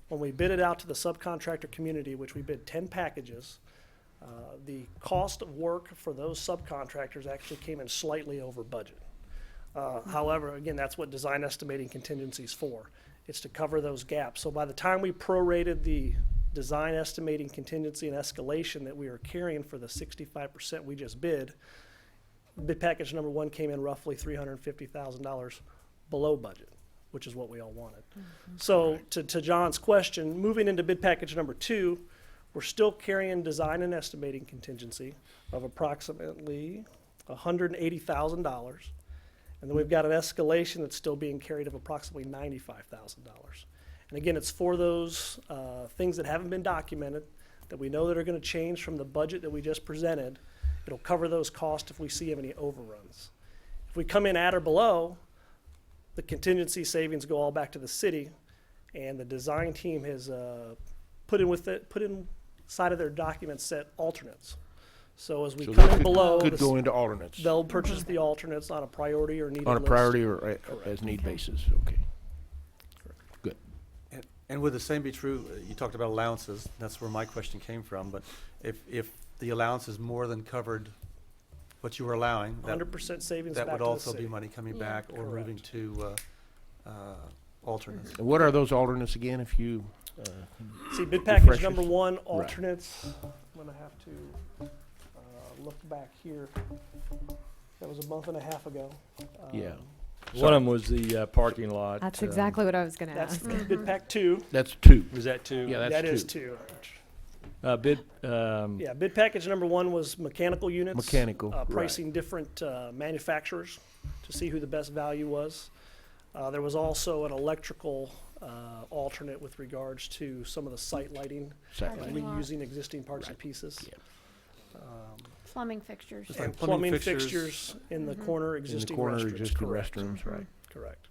when we bid it out to the subcontractor community, which we bid 10 packages, the cost of work for those subcontractors actually came in slightly over budget. However, again, that's what design estimating contingency is for. It's to cover those gaps. So by the time we prorated the design estimating contingency and escalation that we are carrying for the 65% we just bid package number 1 came in roughly $350,000 below budget, which is what we all wanted. So to John's question, moving into bid package number 2, we're still carrying design and estimating contingency of approximately $180,000. And then we've got an escalation that's still being carried of approximately $95,000. And again, it's for those things that haven't been documented, that we know that are going to change from the budget that we just presented. It'll cover those costs if we see any overruns. If we come in at or below, the contingency savings go all back to the city, and the design team has put inside of their document set alternates. So as we come in below, Could go into alternates they'll purchase the alternates on a priority or needed on a list. priority or as need basis, okay. Good. And would the same be true, you talked about allowances, that's where my question came from, but if the allowance is more than covered what you were allowing, that 100% savings that back would to the also be city. money coming Yeah. back or moving Correct. to alternates. And what are those alternates again, if you, See, bid package refresh us? number 1, alternates, I'm gonna have to look back here. That was a month and a half ago. Yeah. One of them was the parking lot. That's exactly what I was gonna That's ask. bid pack 2. that's 2. Was that two? Yeah, that's That is 2. 2. Yeah, Bid package number 1 was mechanical units. Mechanical, right. Pricing different manufacturers to see who the best value was. There was also an electrical alternate with regards to some of the site lighting, Site lighting. reusing existing parts and pieces. Yeah. Plumbing fixtures. Just like And plumbing plumbing fixtures fixtures in the corner In the existing corner, restrooms. existing Correct. restrooms, right. Correct.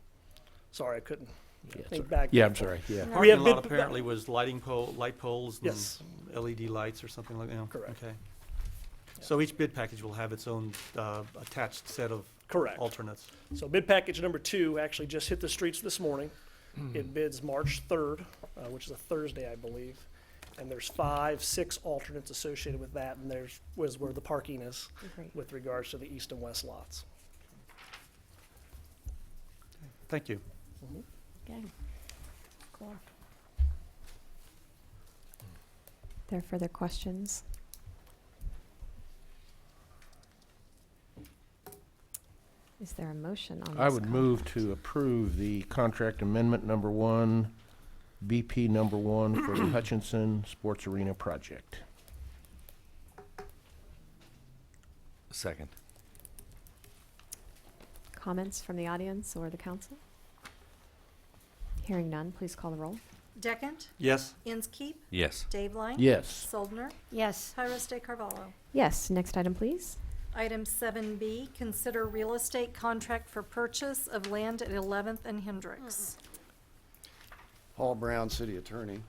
Sorry, I couldn't Yeah, think sorry. back. Yeah, that I'm far. sorry, yeah. We Parking have lot bid- apparently was light poles and Yes. LED lights or something like that. Correct. Okay. So each bid package will have its own attached set of Correct. alternates. So bid package number 2 actually just hit the streets this morning. It bids March 3rd, which is a Thursday, I believe. And there's 5, 6 alternates associated with that, and was where the parking is Great. with regards to the east and west lots. Thank you. Okay. Cool. There are further questions? Is there a motion on this? I would move to approve the contract amendment number 1, BP number 1 for the Hutchinson Sports Arena project. Second. Comments from the audience or the council? Hearing none, please call the roll. Deckent, Yes? Inskeep, Yes. Dave Line. Yes. Soldner, Yes. Pyrus de Carvalho. Yes, next item, please. Item 7B, consider real estate contract for purchase of land at 11th and Hendricks. Paul Brown, City Attorney.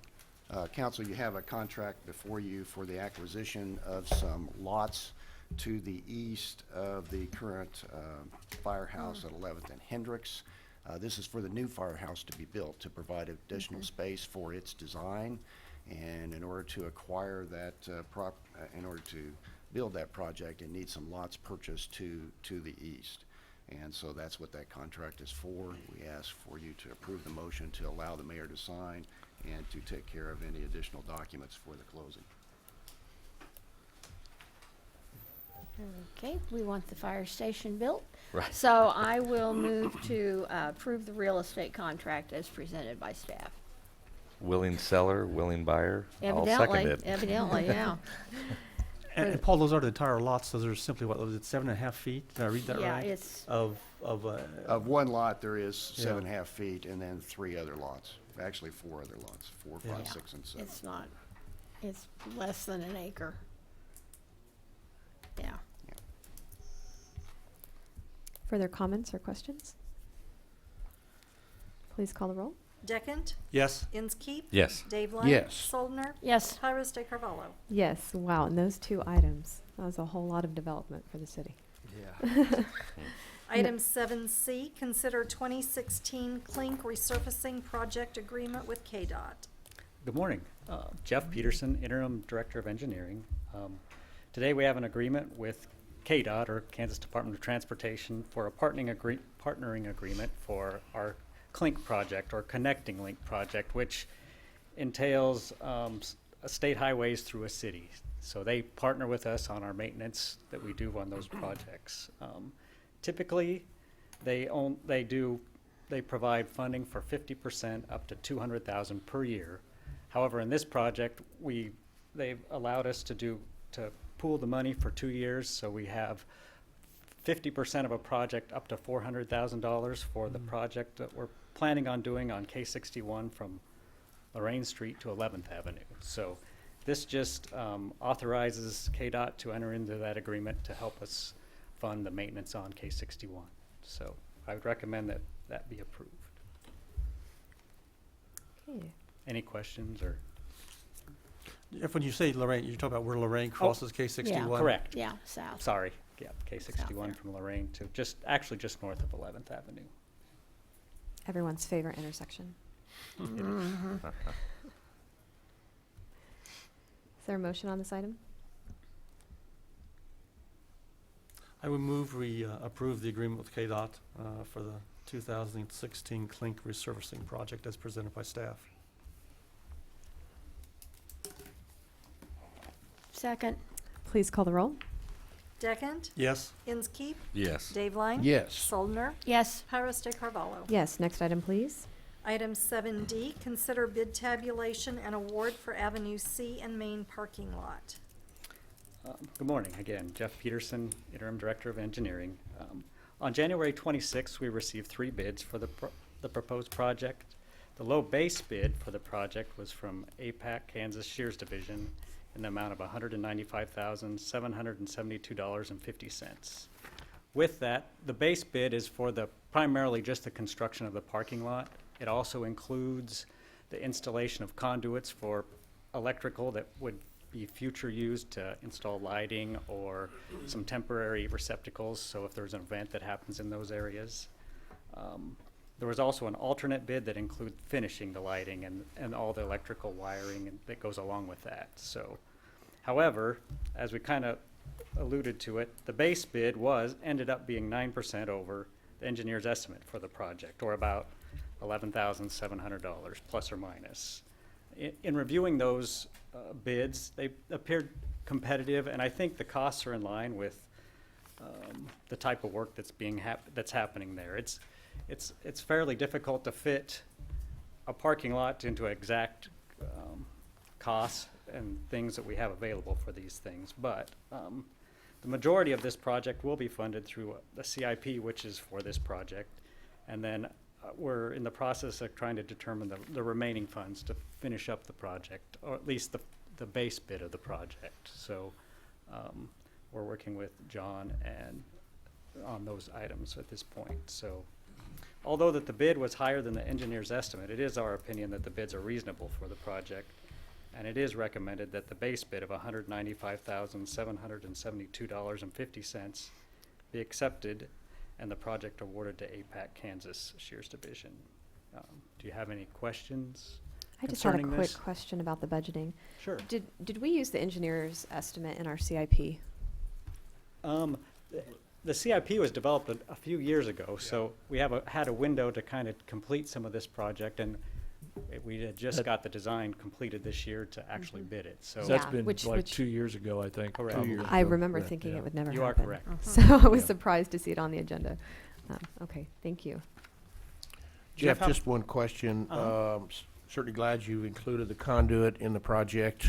Council, you have a contract before you for the acquisition of some lots to the east of the current firehouse at 11th and Hendricks. This is for the new firehouse to be built to provide additional space for its design. And in order to acquire that in order to build that project, it needs some lots purchased to the east. And so that's what that contract is for. We ask for you to approve the motion to allow the mayor to sign and to take care of any additional documents for the closing. Okay, we want the fire station built. Right. So I will move to approve the real estate contract as presented by staff. Willing seller, willing buyer. I'll second it. Evidently, yeah. And Paul, those are the entire lots, those are simply, what was it, 7.5 feet? Did I read that Yeah, right? it's, Of Of one lot, there is Yeah. 7.5 feet, and then 3 other lots. Actually, 4 other lots, 4, 5, Yeah. 6, and 7. it's not, it's less than an acre. Yeah. Further comments or questions? Please call the roll. Deckent? yes, Inskeep? Yes. Dave Lang? Yes. Soldner? Yes, Pyrus de Carvalho? Yes, wow, and those 2 items, that was a whole lot of development for the city. Yeah. Item 7C, consider 2016 Clink resurfacing project agreement with KDOT. Good morning. Jeff Peterson, Interim Director of Engineering. Today we have an agreement with KDOT, or Kansas Department of Transportation, for a partnering agreement for our Clink project, or Connecting Link project, which entails state highways through a city. So they partner with us on our maintenance that we do on those projects. Typically, they provide funding for 50% up to $200,000 per year. However, in this project, they've allowed us to pool the money for 2 years, so we have 50% of a project up to $400,000 for the project that we're planning on doing on K61 from Lorraine Street to 11th Avenue. So this just authorizes KDOT to enter into that agreement to help us fund the maintenance on K61. So I would recommend that that be approved. Okay. Any questions or? if when you say Lorraine, you're talking about where Lorraine crosses K61? yeah, Correct. yeah, south. Sorry, yeah, South there. K61 from Lorraine to actually just north of 11th Avenue. Everyone's favorite intersection. Mhm. Is there a motion on this item? I would move we approve the agreement with KDOT for the 2016 Clink resurfacing project as presented by staff. Second, Please call the roll. Deckent? Yes, Inskeep? Yes. Dave Lang? Yes. Soldner? yes, Pyrus de Carvalho? Yes, next item, please. Item 7D, consider bid tabulation and award for Avenue C and Main parking lot. Good morning. Again, Jeff Peterson, Interim Director of Engineering. On January 26th, we received 3 bids for the proposed project. The low base bid for the project was from APAC Kansas Shears Division in the amount of $195,772.50. With that, the base bid is for primarily just the construction of the parking lot. It also includes the installation of conduits for electrical that would be future used to install lighting or some temporary receptacles, so if there's an event that happens in those areas. There was also an alternate bid that included finishing the lighting and all the electrical wiring that goes along with that. So, however, as we kind of alluded to it, the base bid ended up being 9% over the engineer's estimate for the project, or about $11,700 plus or minus. In reviewing those bids, they appeared competitive, and I think the costs are in line with the type of work that's happening there. It's fairly difficult to fit a parking lot into exact costs and things that we have available for these things, but the majority of this project will be funded through the CIP, which is for this project, and then we're in the process of trying to determine the remaining funds to finish up the project, or at least the base bid of the project. So we're working with John and on those items at this point. So although that the bid was higher than the engineer's estimate, it is our opinion that the bids are reasonable for the project. And it is recommended that the base bid of $195,772.50 be accepted and the project awarded to APAC Kansas Shears Division. Do you have any questions I just had a concerning quick this? question about the budgeting. Sure. Did we use the engineer's estimate in our CIP? The CIP was developed a few years ago, so we have had a window to kind of complete some of this project, and we had just got the design completed this year to actually bid it. So That's Yeah, been which- like which- 2 years ago, I think. Correct. 2 years I ago. remember Yeah, thinking yeah. it would never You happen. are correct. So I was Yeah. surprised to see it on the agenda. Okay, thank you. Jeff, how- just one question. Certainly glad you included the conduit in the project.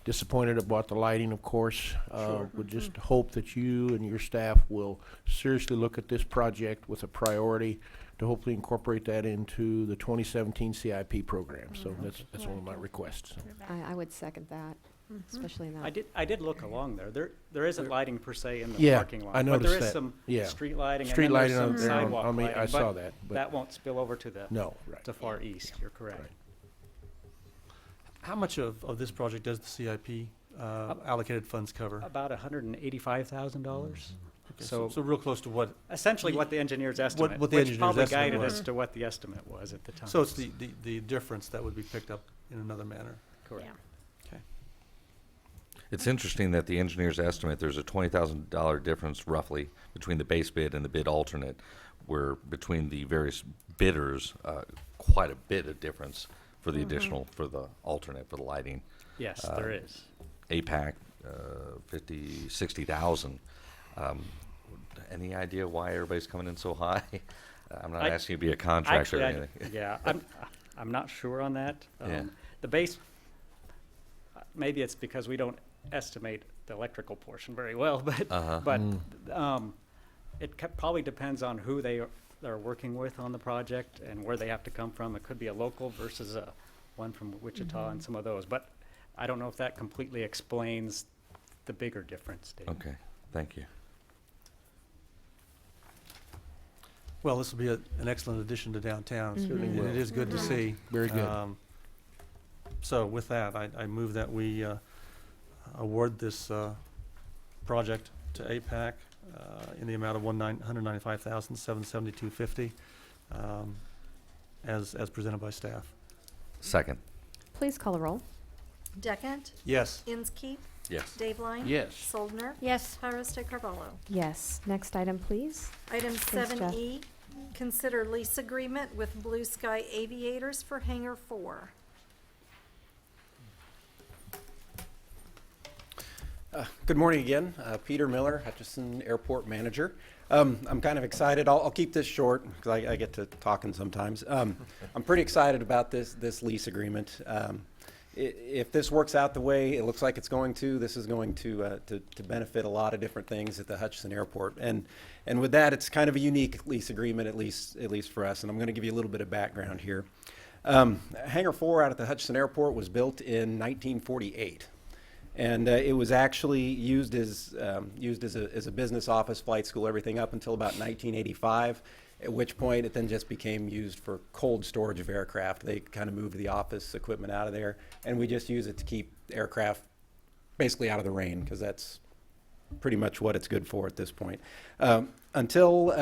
Disappointed about the lighting, of course. Would just hope that you and your staff will seriously look at this project with a priority to hopefully incorporate that into the 2017 CIP program. So that's one of my requests. I would second that, especially in that. I did look along there. There isn't lighting per se in the Yeah, parking lot. I But noticed there is that. some Yeah. street lighting and Street then there's lighting some on there on- sidewalk on me, lighting. I but saw that, but- that won't spill over to the No, right. to far east. You're correct. Right. How much of this project does the CIP allocated funds cover? About $185,000. Okay, So so real close to what, essentially what the engineer's estimate, what the which engineer's probably estimate guided was. us to what the estimate was at the time. so it's the difference that would be picked up in another manner. Correct. Okay. It's interesting that the engineer's estimate, there's a $20,000 difference roughly between the base bid and the bid alternate, where between the various bidders, quite a bit of difference for the additional, for the alternate, for the lighting. Yes, there is. APAC, 60,000. Any idea why everybody's coming in so high? I'm not asking you to be a contractor or Actually, anything. yeah, I'm not sure on that. Yeah. The base, maybe it's because we don't estimate the electrical portion very well, but it probably depends on who they're working with on the project and where they have to come from. It could be a local versus one from Wichita and some of those, but I don't know if that completely explains the bigger difference, Dave. Okay, thank you. Well, this will be an excellent addition to downtown. Certainly And will. it is good to see. Very good. So with that, I move that we award this project to APAC in the amount of $195,772.50 as presented by staff. Second. Please call the roll. Deckent? Yes. Inskeep? Yes. Dave Line? Yes. Soldner? Yes. Pyrus Carvalho? Yes. Next item, please. Item Thanks, Jeff. 7E, consider lease agreement with Blue Sky Aviators for Hangar 4. Good morning again. Peter Miller, Hutchinson Airport Manager. I'm kind of excited. I'll keep this short because I get to talking sometimes. I'm pretty excited about this lease agreement. If this works out the way it looks like it's going to, this is going to benefit a lot of different things at the Hutchinson Airport. And with that, it's kind of a unique lease agreement, at least for us. And I'm going to give you a little bit of background here. Hangar 4 out at the Hutchinson Airport was built in 1948. And it was actually used as a business office, flight school, everything up until about 1985, at which point it then just became used for cold storage of aircraft. They kind of moved the office equipment out of there, and we just use it to keep aircraft basically out of the rain, because that's pretty much what it's good for at this point. Until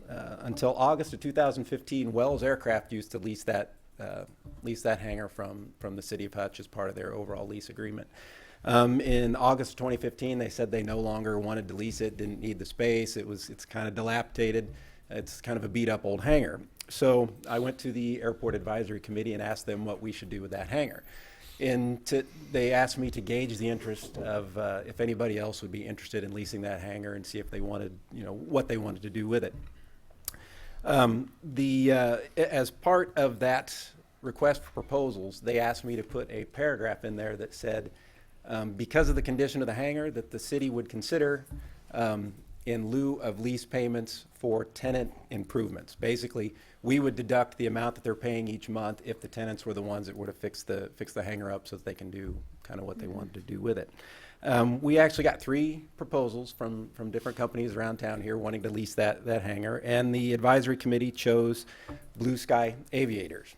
August of 2015, Wells Aircraft used to lease that hangar from the city of Hutch as part of their overall lease agreement. In August of 2015, they said they no longer wanted to lease it, didn't need the space. It's kind of dilapidated. It's kind of a beat up old hangar. So I went to the airport advisory committee and asked them what we should do with that hangar. They asked me to gauge the interest of if anybody else would be interested in leasing that hangar and see if they wanted, what they wanted to do with it. As part of that request for proposals, they asked me to put a paragraph in there that said, because of the condition of the hangar, that the city would consider in lieu of lease payments for tenant improvements. Basically, we would deduct the amount that they're paying each month if the tenants were the ones that were to fix the hangar up so that they can do kind of what they wanted to do with it. We actually got 3 proposals from different companies around town here wanting to lease that hangar, and the advisory committee chose Blue Sky Aviators.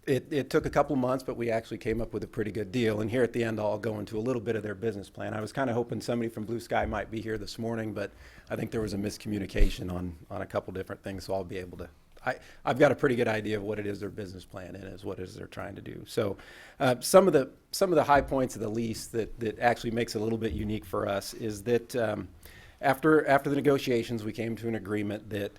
It took a couple months, but we actually came up with a pretty good deal. And here at the end, I'll go into a little bit of their business plan. I was kind of hoping somebody from Blue Sky might be here this morning, but I think there was a miscommunication on a couple different things, so I'll be able to. I've got a pretty good idea of what it is their business plan is, what it is they're trying to do. So some of the high points of the lease that actually makes it a little bit unique for us is that after the negotiations, we came to an agreement that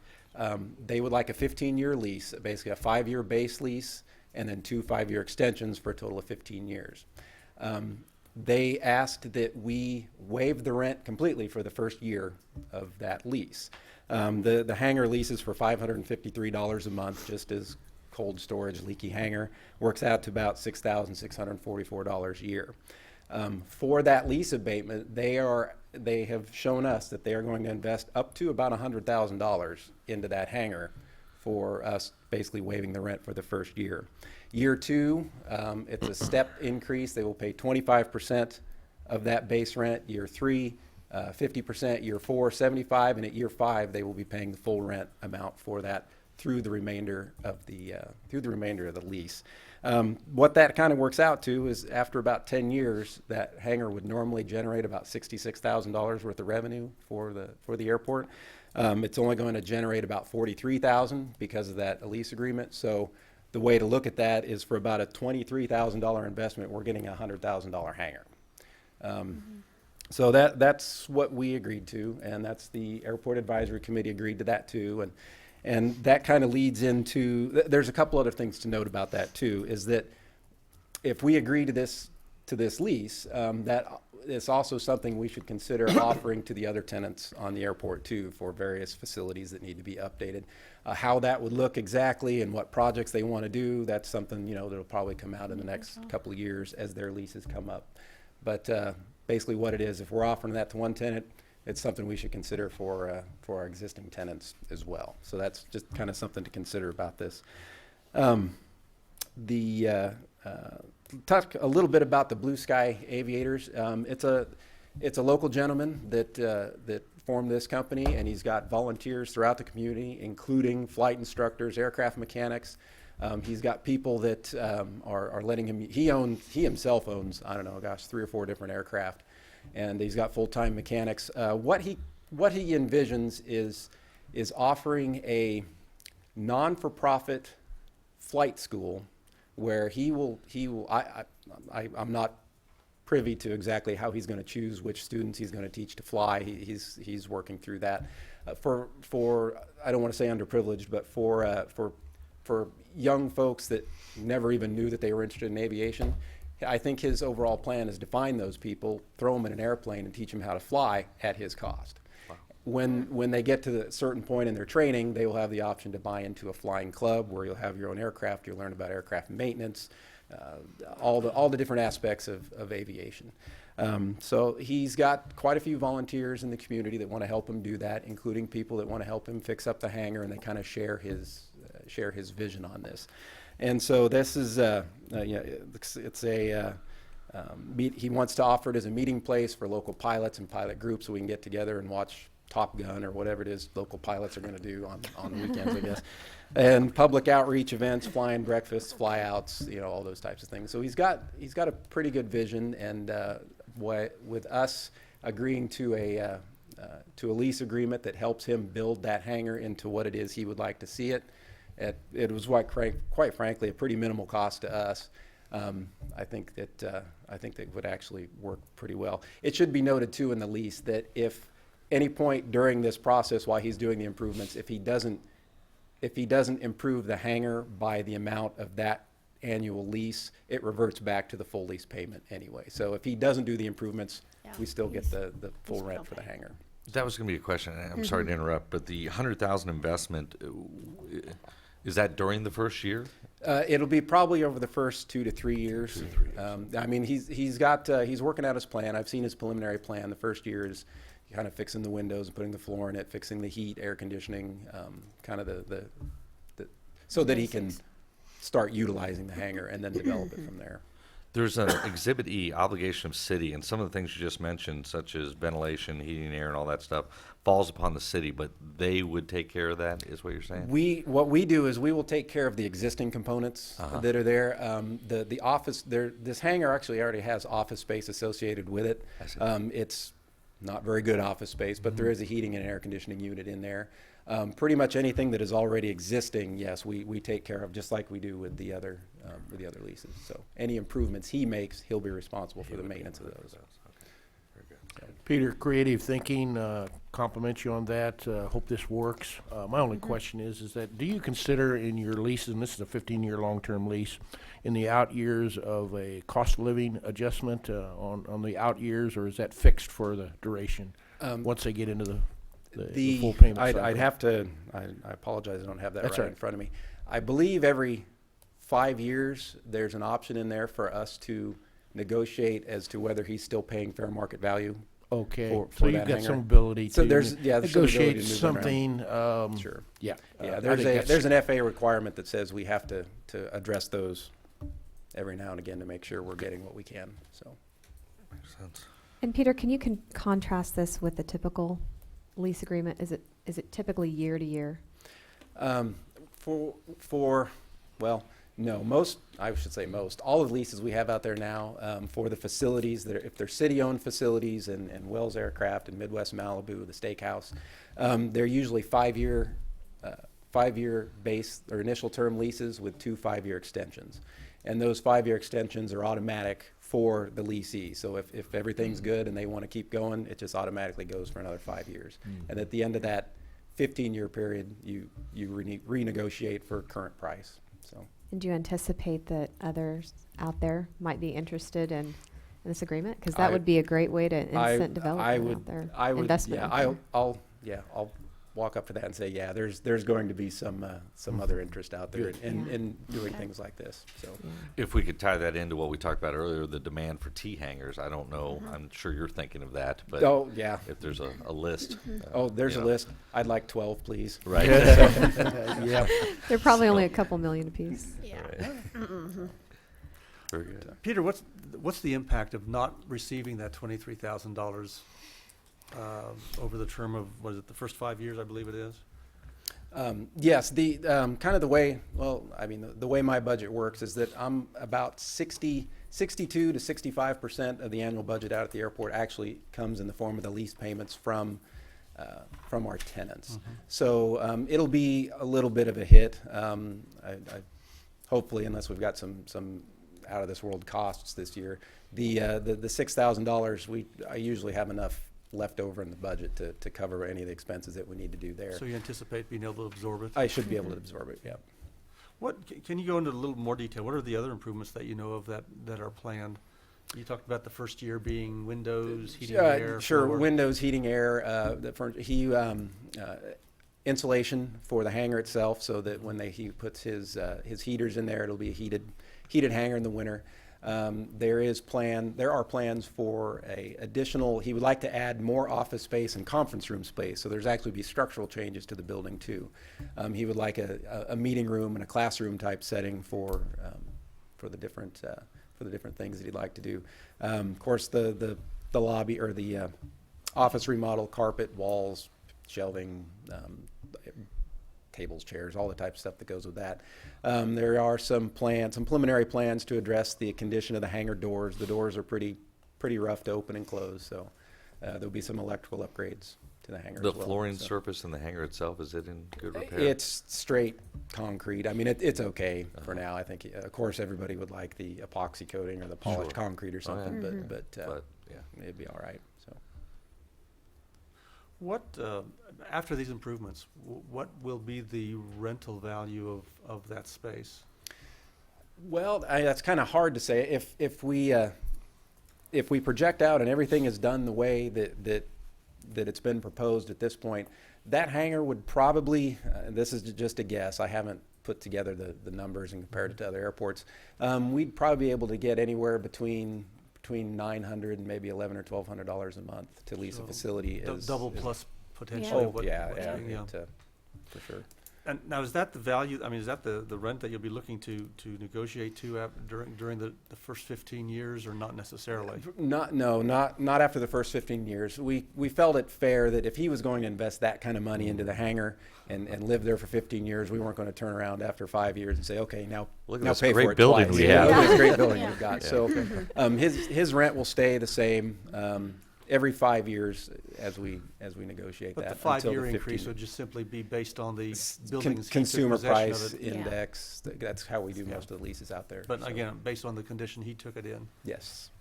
they would like a 15-year lease, basically a 5-year base lease, and then 2 5-year extensions for a total of 15 years. They asked that we waive the rent completely for the first year of that lease. The hangar leases for $553 a month, just as cold storage leaky hangar. Works out to about $6,644 a year. For that lease abatement, they have shown us that they are going to invest up to about $100,000 into that hangar for us basically waiving the rent for the first year. Year 2, it's a step increase. They will pay 25% of that base rent. Year 3, 50%. Year 4, 75%, and at year 5, they will be paying the full rent amount for that through the remainder of the lease. What that kind of works out to is after about 10 years, that hangar would normally generate about $66,000 worth of revenue for the airport. It's only going to generate about $43,000 because of that lease agreement. So the way to look at that is for about a $23,000 investment, we're getting a $100,000 hangar. So that's what we agreed to, and that's the Airport Advisory Committee agreed to that too. And that kind of leads into, there's a couple other things to note about that too, is that if we agree to this lease, that is also something we should consider offering to the other tenants on the airport too, for various facilities that need to be updated. How that would look exactly and what projects they want to do, that's something, that'll probably come out in the next couple of years as their leases come up. But basically what it is, if we're offering that to one tenant, it's something we should consider for our existing tenants as well. So that's just kind of something to consider about this. Talk a little bit about the Blue Sky Aviators. It's a local gentleman that formed this company, and he's got volunteers throughout the community, including flight instructors, aircraft mechanics. He's got people that are letting him. He himself owns, I don't know, 3 or 4 different aircraft, and he's got full-time mechanics. What he envisions is offering a non-for-profit flight school where I'm not privy to exactly how he's going to choose which students he's going to teach to fly. He's working through that. For I don't want to say underprivileged, but for young folks that never even knew that they were interested in aviation, I think his overall plan is to find those people, throw them in an airplane, and teach them how to fly at his cost. When they get to a certain point in their training, they will have the option to buy into a flying club where you'll have your own aircraft, you'll learn about aircraft maintenance, all the different aspects of aviation. So he's got quite a few volunteers in the community that want to help him do that, including people that want to help him fix up the hangar, and they kind of share his vision on this. And so this is he wants to offer it as a meeting place for local pilots and pilot groups, so we can get together and watch Top Gun or whatever it is local pilots are going to do on the weekends, I guess. And public outreach events, flying breakfasts, flyouts, all those types of things. So he's got a pretty good vision, and with us agreeing to a lease agreement that helps him build that hangar into what it is he would like to see it. It was quite frankly a pretty minimal cost to us. I think that would actually work pretty well. It should be noted too in the lease that if any point during this process while he's doing the improvements, if he doesn't improve the hangar by the amount of that annual lease, it reverts back to the full lease payment anyway. So if he doesn't do the improvements, we still get the full rent for the hangar. That was going to be a question. I'm sorry to interrupt, but the $100,000 investment, is that during the first year? It'll be probably over the first 2 to 3 years. He's working out his plan. I've seen his preliminary plan. The first year is kind of fixing the windows and putting the floor in it, fixing the heat, air conditioning, kind of so that he can start utilizing the hangar and then develop it from there. There's an Exhibit E, obligation of city, and some of the things you just mentioned, such as ventilation, heating, air, and all that stuff, falls upon the city, but they would take care of that, is what you're saying? What we do is we will take care of the existing components that are there. The office, this hangar actually already has office space associated with it. I see. It's not very good office space, but there is a heating and air conditioning unit in there. Pretty much anything that is already existing, yes, we take care of, just like we do with the other leases. So any improvements he makes, he'll be responsible for the maintenance of those. Okay, very good. Peter, creative thinking, compliment you on that. Hope this works. My only question is that do you consider in your leases, and this is a 15-year long-term lease, in the out years of a cost of living adjustment on the out years, or is that fixed for the duration once they get into the full payment cycle? I'd have to, I apologize, I don't have that That's right right. in front of me. I believe every 5 years, there's an option in there for us to negotiate as to whether he's still paying fair market value. Okay, for so that you've got hangar. some ability So to there's some ability to negotiate move around. something. Sure. Yeah. Yeah, I there's think there's that's- an FAA requirement that says we have to address those every now and again to make sure we're getting what we can, so. Makes sense. And Peter, can you contrast this with the typical lease agreement? Is it typically year to year? Well, no, I should say most, all of the leases we have out there now for the facilities, if they're city-owned facilities and Wells Aircraft and Midwest Malibu, the steakhouse, they're usually five-year base or initial term leases with 2 5-year extensions. And those 5-year extensions are automatic for the leasee. So if everything's good and they want to keep going, it just automatically goes for another 5 years. And at the end of that 15-year period, you renegotiate for current price, so. And do you anticipate that others out there might be interested in this agreement? Because that would be a great way to incent development out there. Investment out there. I'll walk up to that and say, yeah, there's going to be some other interest out there in doing things like this, so. If we could tie that into what we talked about earlier, the demand for T hangers, I don't know, I'm sure you're thinking of that, but Oh, yeah. if there's a list. There's you a know. list. I'd like 12, please. Right. Yeah. They're probably only a couple million apiece. Yeah. Very good. Peter, what's the impact of not receiving that $23,000 over the term of, what is it, the first 5 years, I believe it is? Yes, the kind of the way, the way my budget works is that I'm about 62 to 65% of the annual budget out at the airport actually comes in the form of the lease payments from our tenants. So it'll be a little bit of a hit. Hopefully, unless we've got some out of this world costs this year, the $6,000 I usually have enough left over in the budget to cover any of the expenses that we need to do there. So you anticipate being able to absorb it? I should be able to absorb it, yeah. Can you go into a little more detail? What are the other improvements that you know of that are planned? You talked about the first year being windows, heating, air. Sure, floor. windows, heating, air, insulation for the hangar itself, so that when he puts his heaters in there, it'll be a heated hangar in the winter. There are plans for he would like to add more office space and conference room space, so there's actually be structural changes to the building too. He would like a meeting room and a classroom type setting for the different things that he'd like to do. Of course, the lobby or the office remodel, carpet, walls, shelving, tables, chairs, all the type of stuff that goes with that. There are some preliminary plans to address the condition of the hangar doors. The doors are pretty rough to open and close, so there'll be some electrical upgrades to the hangar The as well. flooring so. surface in the hangar itself, is it in good repair? It's straight concrete. I mean, it's okay for now. I think, of course, everybody would like the epoxy coating or the polished Sure. concrete or something, yeah. but yeah. it'd be all right, so. What, after these improvements, what will be the rental value of that space? Well, that's kind of hard to say. If we project out and everything is done the way that it's been proposed at this point, that hangar would probably, this is just a guess, I haven't put together the numbers and compared it to other airports, we'd probably be able to get anywhere between $900 and maybe $1,100 or $1,200 a month to lease a facility. Double plus potentially Oh, what yeah, what's being, for sure. And now, is that the value, I mean, is that the rent that you'll be looking to negotiate to during the first 15 years, or not necessarily? Not after the first 15 years. We felt it fair that if he was going to invest that kind of money into the hangar and live there for 15 years, we weren't going to turn around after 5 years and say, okay, now Look at now this pay great for it building twice. we Yeah, have. look at this great building Yeah. we've got. Yeah. So his rent will stay the same every 5 years as we negotiate But that. the until 5-year 15 increase would just simply be based on the Con- building's consumer possession of price it. index. That's how we do Yeah. most of the leases out there. But So, again, based on the condition he took it in. yes.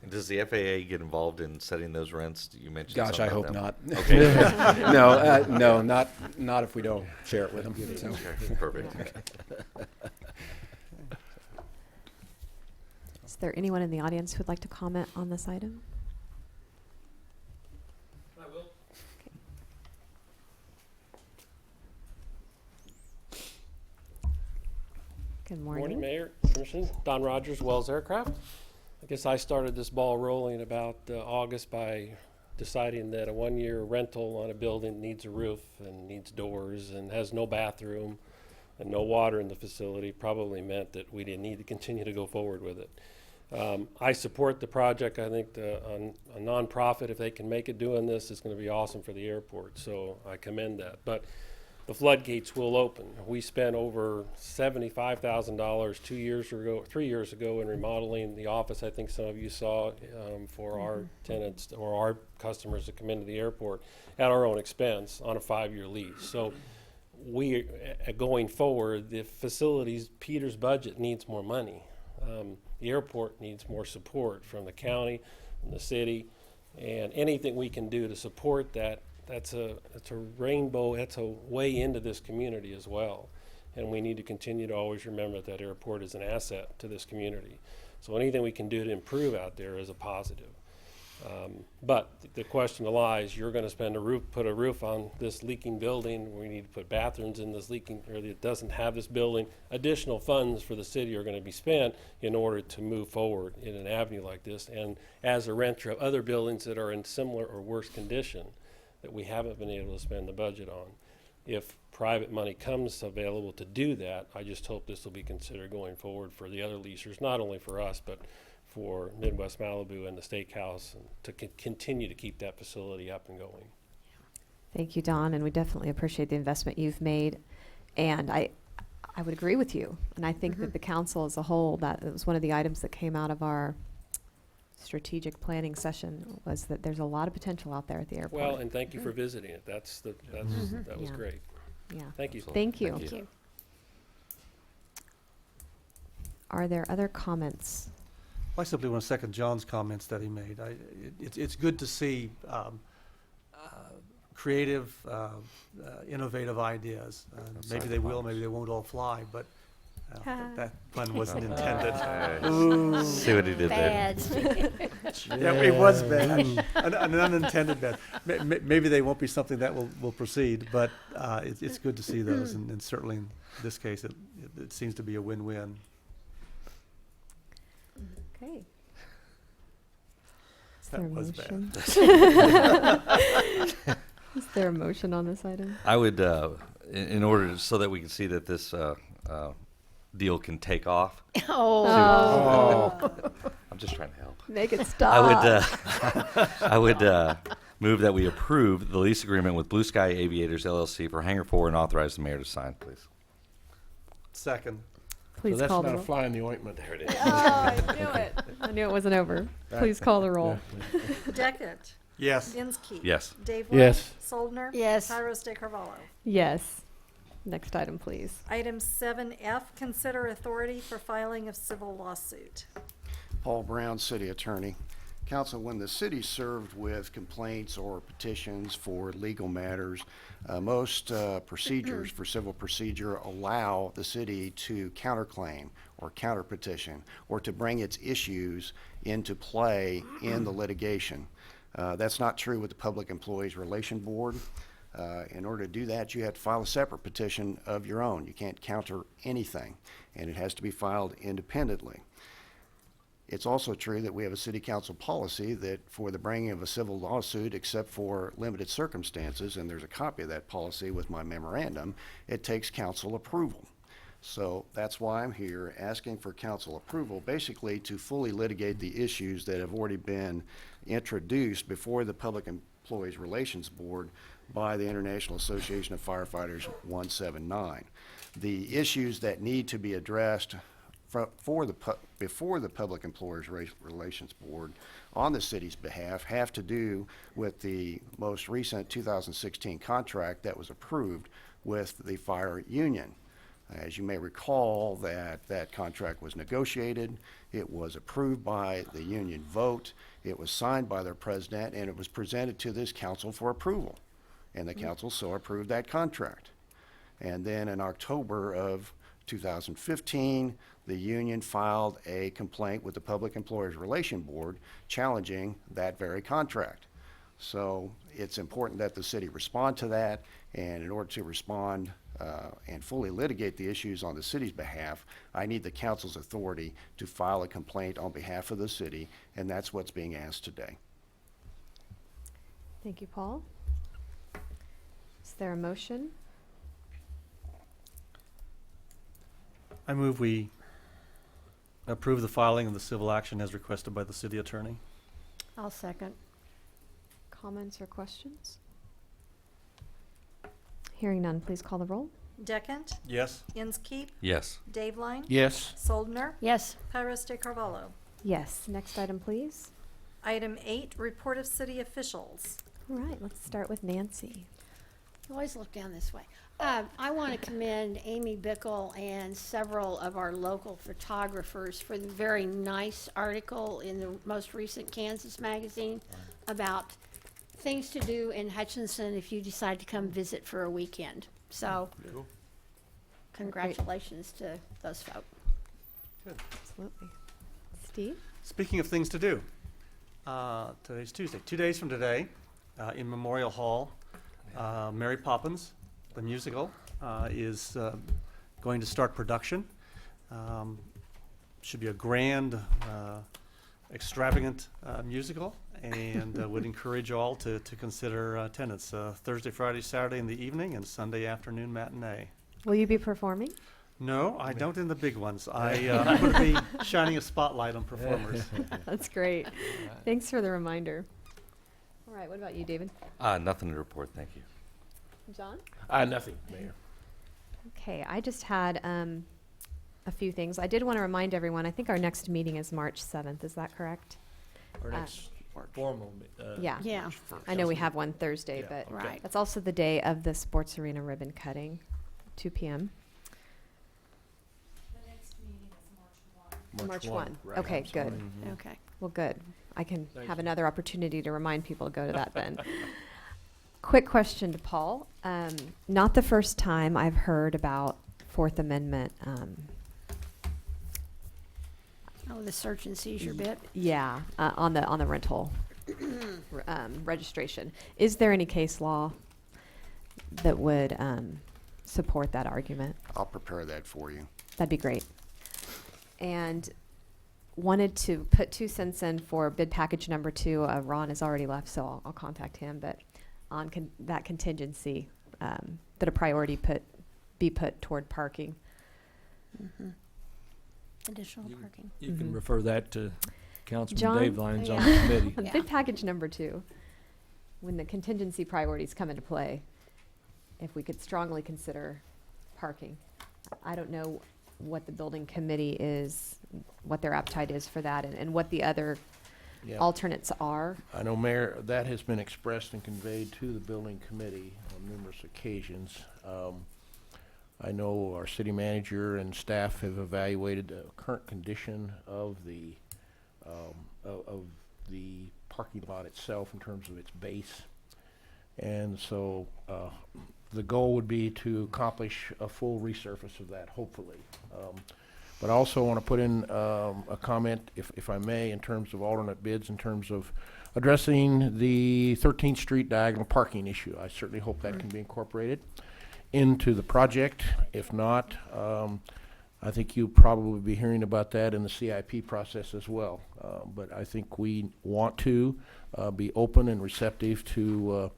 And does the FAA get involved in setting those rents? You mentioned Gosh, I something hope about not. them. Okay. No, not if we don't share it with them. So. Okay, perfect. Is there anyone in the audience who would like to comment on this item? I will. Good morning. Mayor, Commissioner. Don Rogers, Wells Aircraft. I guess I started this ball rolling about August by deciding that a one-year rental on a building needs a roof and needs doors and has no bathroom and no water in the facility probably meant that we didn't need to continue to go forward with it. I support the project. I think a nonprofit, if they can make it doing this, is going to be awesome for the airport. So I commend that. But the floodgates will open. We spent over $75,000 3 years ago in remodeling the office. I think some of you saw for our tenants or our customers that come into the airport at our own expense on a 5-year lease. So we, going forward, the facilities, Peter's budget needs more money. The airport needs more support from the county, from the city, and anything we can do to support that. That's a rainbow. That's a way into this community as well, and we need to continue to always remember that airport is an asset to this community. So anything we can do to improve out there is a positive. But the question lies: you're going to put a roof on this leaking building. We need to put bathrooms in this leaking, or that doesn't have this building. Additional funds for the city are going to be spent in order to move forward in an avenue like this. And as a renter of other buildings that are in similar or worse condition, that we haven't been able to spend the budget on. If private money comes available to do that, I just hope this will be considered going forward for the other leasers, not only for us, but for Midwest Malibu and the Steakhouse, and to continue to keep that facility up and going. Thank you, Don, and we definitely appreciate the investment you've made. And I would agree with you. And I think that the council as a whole, that it was one of the items that came out of our strategic planning session, was that there's a lot of potential out there at the airport. Well, and thank you for visiting it. That was Yeah. great. Yeah. Thank you. Thank you. Thank you. Are there other comments? I simply want to second John's comments that he made. It's good to see creative, innovative ideas. Maybe they will, maybe they won't all fly, but that pun wasn't intended. See what he did there. Bad. Yeah, it was bad, an unintended bad. Maybe they won't be something that will proceed, but it's good to see those, and certainly in this case, it seems to be a win-win. Okay. Is That there a was bad. motion? Is there a motion on this item? I would, in order so that we can see that this deal can take off. Oh. I'm just trying to help. Make it stop. I would move that we approve the lease agreement with Blue Sky Aviators LLC for Hangar 4 and authorize the mayor to sign, please. Second. Please So that's call not the a roll. fly in the ointment. There it is. Oh, I knew it. I knew it wasn't over. Please call the roll. Deckett. Yes. Inskeep. Yes. Dave Yes. Soldner. Yes. Tyros de Carvalho. Yes. Next item, please. Item 7F, consider authority for filing of civil lawsuit. Paul Brown, City Attorney. Council, when the city served with complaints or petitions for legal matters, most procedures for civil procedure allow the city to counterclaim or counterpetition or to bring its issues into play in the litigation. That's not true with the Public Employees Relation Board. In order to do that, you have to file a separate petition of your own. You can't counter anything, and it has to be filed independently. It's also true that we have a city council policy that for the bringing of a civil lawsuit, except for limited circumstances, and there's a copy of that policy with my memorandum, it takes council approval. So that's why I'm here asking for council approval, basically to fully litigate the issues that have already been introduced before the Public Employees Relations Board by the International Association of Firefighters 179. The issues that need to be addressed before the Public Employees Relations Board on the city's behalf have to do with the most recent 2016 contract that was approved with the fire union. As you may recall, that contract was negotiated, it was approved by the union vote, it was signed by their president, and it was presented to this council for approval. And the council so approved that contract. And then in October of 2015, the union filed a complaint with the Public Employees Relation Board challenging that very contract. So it's important that the city respond to that, and in order to respond and fully litigate the issues on the city's behalf, I need the council's authority to file a complaint on behalf of the city, and that's what's being asked today. Thank you, Paul. Is there a motion? I move we approve the filing of the civil action as requested by the city attorney. I'll second. Comments or questions? Hearing none, please call the roll. Deckent? Yes. Inskeep? Yes. Daveline? Yes. Soldner? Yes. Pyrus de Carvalho? Yes. Next item, please. Item 8, report of city officials. All right, let's start with Nancy. Always look down this way. I want to commend Amy Bickle and several of our local photographers for the very nice article in the most recent Kansas magazine about things to do in Hutchinson if you decide to come visit for a weekend. So, congratulations to those folks. Absolutely. Steve? Speaking of things to do, today's Tuesday. 2 days from today, in Memorial Hall, Mary Poppins, the musical, is going to start production. Should be a grand, extravagant musical, and would encourage all to consider attendance. Thursday, Friday, Saturday in the evening, and Sunday afternoon matinee. Will you be performing? No, I don't in the big ones. I'm going to be shining a spotlight on performers. That's great. Thanks for the reminder. All right, what about you, David? Nothing to report, thank you. John? Nothing, Mayor. Okay, I just had a few things. I did want to remind everyone, I think our next meeting is March 7th. Is that correct? Our next formal, Yeah. Yeah. I know we have one Thursday, Yeah, but right. that's also the day of the sports arena ribbon cutting, 2 p.m. The next meeting is March 1. right, Okay, I'm sorry. good. Okay. Well, good. I can Thank have you. another opportunity to remind people to go to that then. Quick question to Paul. Not the first time I've heard about Fourth Amendment. Oh, the search and seizure bit? Yeah, on the rental registration. Is there any case law that would support that argument? I'll prepare that for you. That'd be great. And wanted to put 2 cents in for bid package number 2. Ron has already left, so I'll contact him. But on that contingency, that a priority be put toward parking. Mm-hmm. Additional parking. You can refer that to Councilman John? Dave Lyons on Yeah. the committee. On Yeah. bid package number 2, when the contingency priorities come into play, if we could strongly consider parking. I don't know what the building committee is, what their appetite is for that, and what the other Yeah. alternates are. I know, Mayor, that has been expressed and conveyed to the building committee on numerous occasions. I know our city manager and staff have evaluated the current condition of the parking lot itself in terms of its base. And so the goal would be to accomplish a full resurface of that, hopefully. But I also want to put in a comment, if I may, in terms of alternate bids, in terms of addressing the 13th Street diagonal parking issue. I certainly hope that can be incorporated into the project. If not, I think you'll probably be hearing about that in the CIP process as well. But I think we want to be open and receptive to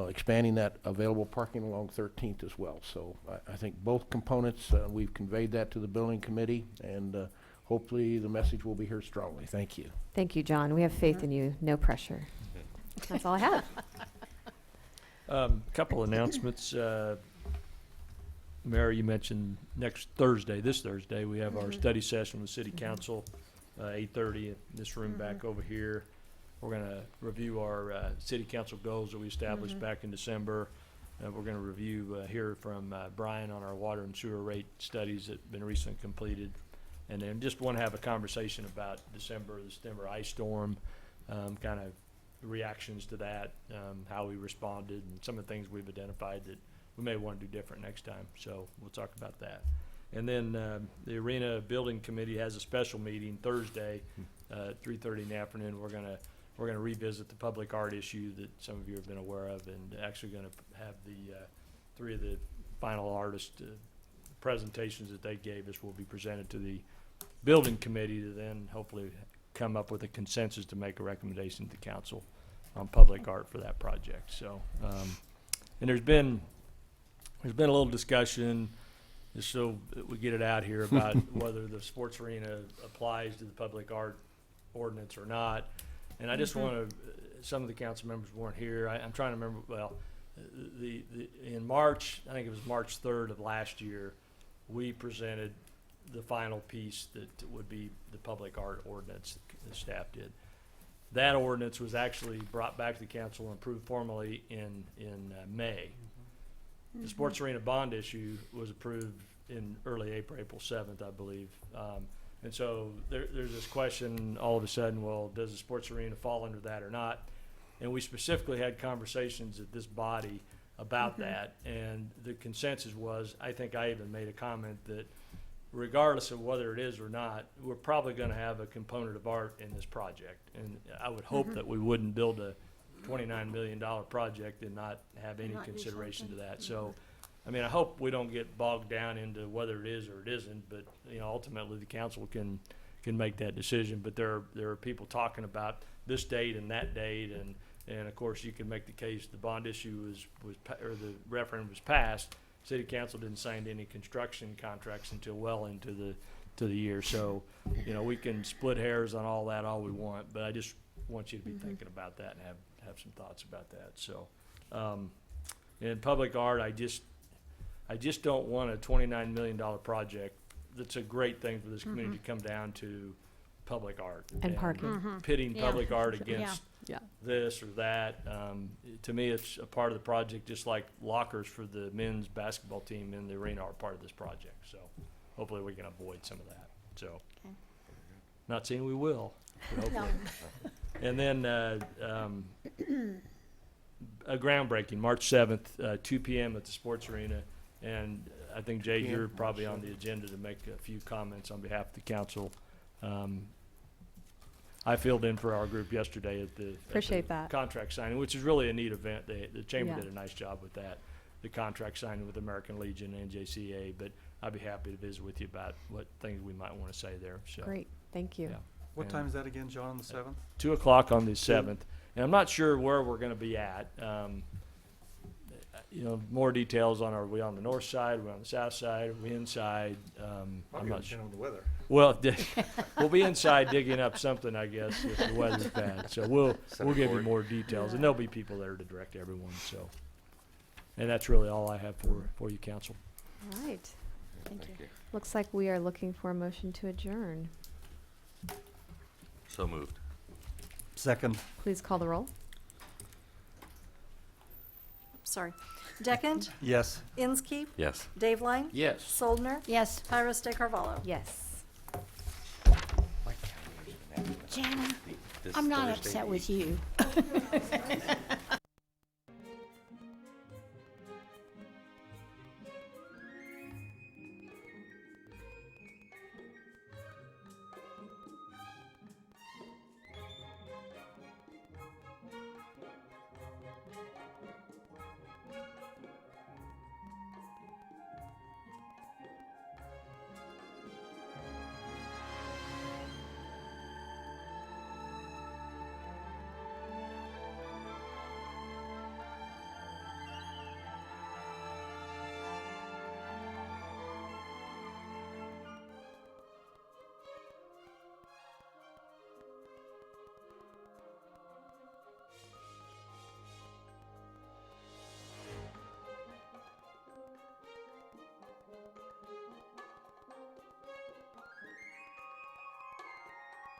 expanding that available parking along 13th as well. So I think both components, we've conveyed that to the building committee, and hopefully the message will be heard strongly. Thank you. Thank you, John. We have faith in you. No pressure. That's all I have. Couple announcements. Mary, you mentioned this Thursday, we have our study session with City Council, 8:30 in this room back over here. We're going to review our City Council goals that we established back in December. We're going to review, hear from Brian on our water and sewer rate studies that have been recently completed. And then just want to have a conversation about the December ice storm, kind of reactions to that, how we responded, and some of the things we've identified that we may want to do different next time. So we'll talk about that. And then the Arena Building Committee has a special meeting Thursday, 3:30 in the afternoon. We're gonna revisit the public art issue that some of you have been aware of, and actually gonna have the three of the final artist presentations that they gave us will be presented to the building committee to then hopefully come up with a consensus to make a recommendation to council on public art for that project. So, and there's been a little discussion, just so that we get it out here, about whether the sports arena applies to the public art ordinance or not. And I just want to, some of the council members weren't here. I'm trying to remember, well, in March, I think it was March 3rd of last year, we presented the final piece that would be the public art ordinance the staff did. That ordinance was actually brought back to the council and approved formally in May. The sports arena bond issue was approved in early April 7th, I believe. And so there's this question all of a sudden, well, does the sports arena fall under that or not? And we specifically had conversations at this body about that. And the consensus was, I think I even made a comment that regardless of whether it is or not, we're probably going to have a component of art in this project. And I would hope that we wouldn't build a $29 million project and not have any consideration to that. So, I mean, I hope we don't get bogged down into whether it is or it isn't, but, you know, ultimately the council can make that decision. But there are people talking about this date and that date, and of course you can make the case the bond issue or the referendum was passed. City council didn't sign any construction contracts until well into the year. So, you know, we can split hairs on all that all we want, but I just want you to be thinking about that and have some thoughts about that. So, in public art, I just don't want a $29 million project that's a great thing for this community to come down to public art. And parking. Pitting Yeah. public art against Yeah. this or that. To me, it's a part of the project, just like lockers for the men's basketball team in the arena are part of this project. So hopefully we can avoid some of that. So, Okay. not saying we will, but No. hopefully. And then a groundbreaking, March 7th, 2 p.m. at the sports arena. And I think, Jay, you're probably on the agenda to make a few comments on behalf of the council. I filled in for our group yesterday at the Appreciate that. contract signing, which is really a neat event. The chamber Yeah. did a nice job with that, the contract signing with American Legion and JCA. But I'd be happy to visit with you about what things we might want to say there. So, Great. Thank you. yeah. What And time is that again, John, on the 7th? 2 o'clock on the 7th. And I'm not sure where we're going to be at. You know, more details on, are we on the north side, are we on the south side, are we inside? I'm not sure. on the weather. Well, we'll be inside digging up something, I guess, if the weather's bad. So we'll give you more details, and there'll be people there to direct everyone. So, and that's really all I have for you, council. All right. Thank you. Looks like we are looking for a motion to adjourn. So moved. Second. Please call the roll. Sorry. Deckent, Yes. Inskeep, Yes. Dave Line, Yes. Soldner, Yes, Tyros De Carvalho. Yes. Jana, This I'm not Thursday upset week. with you.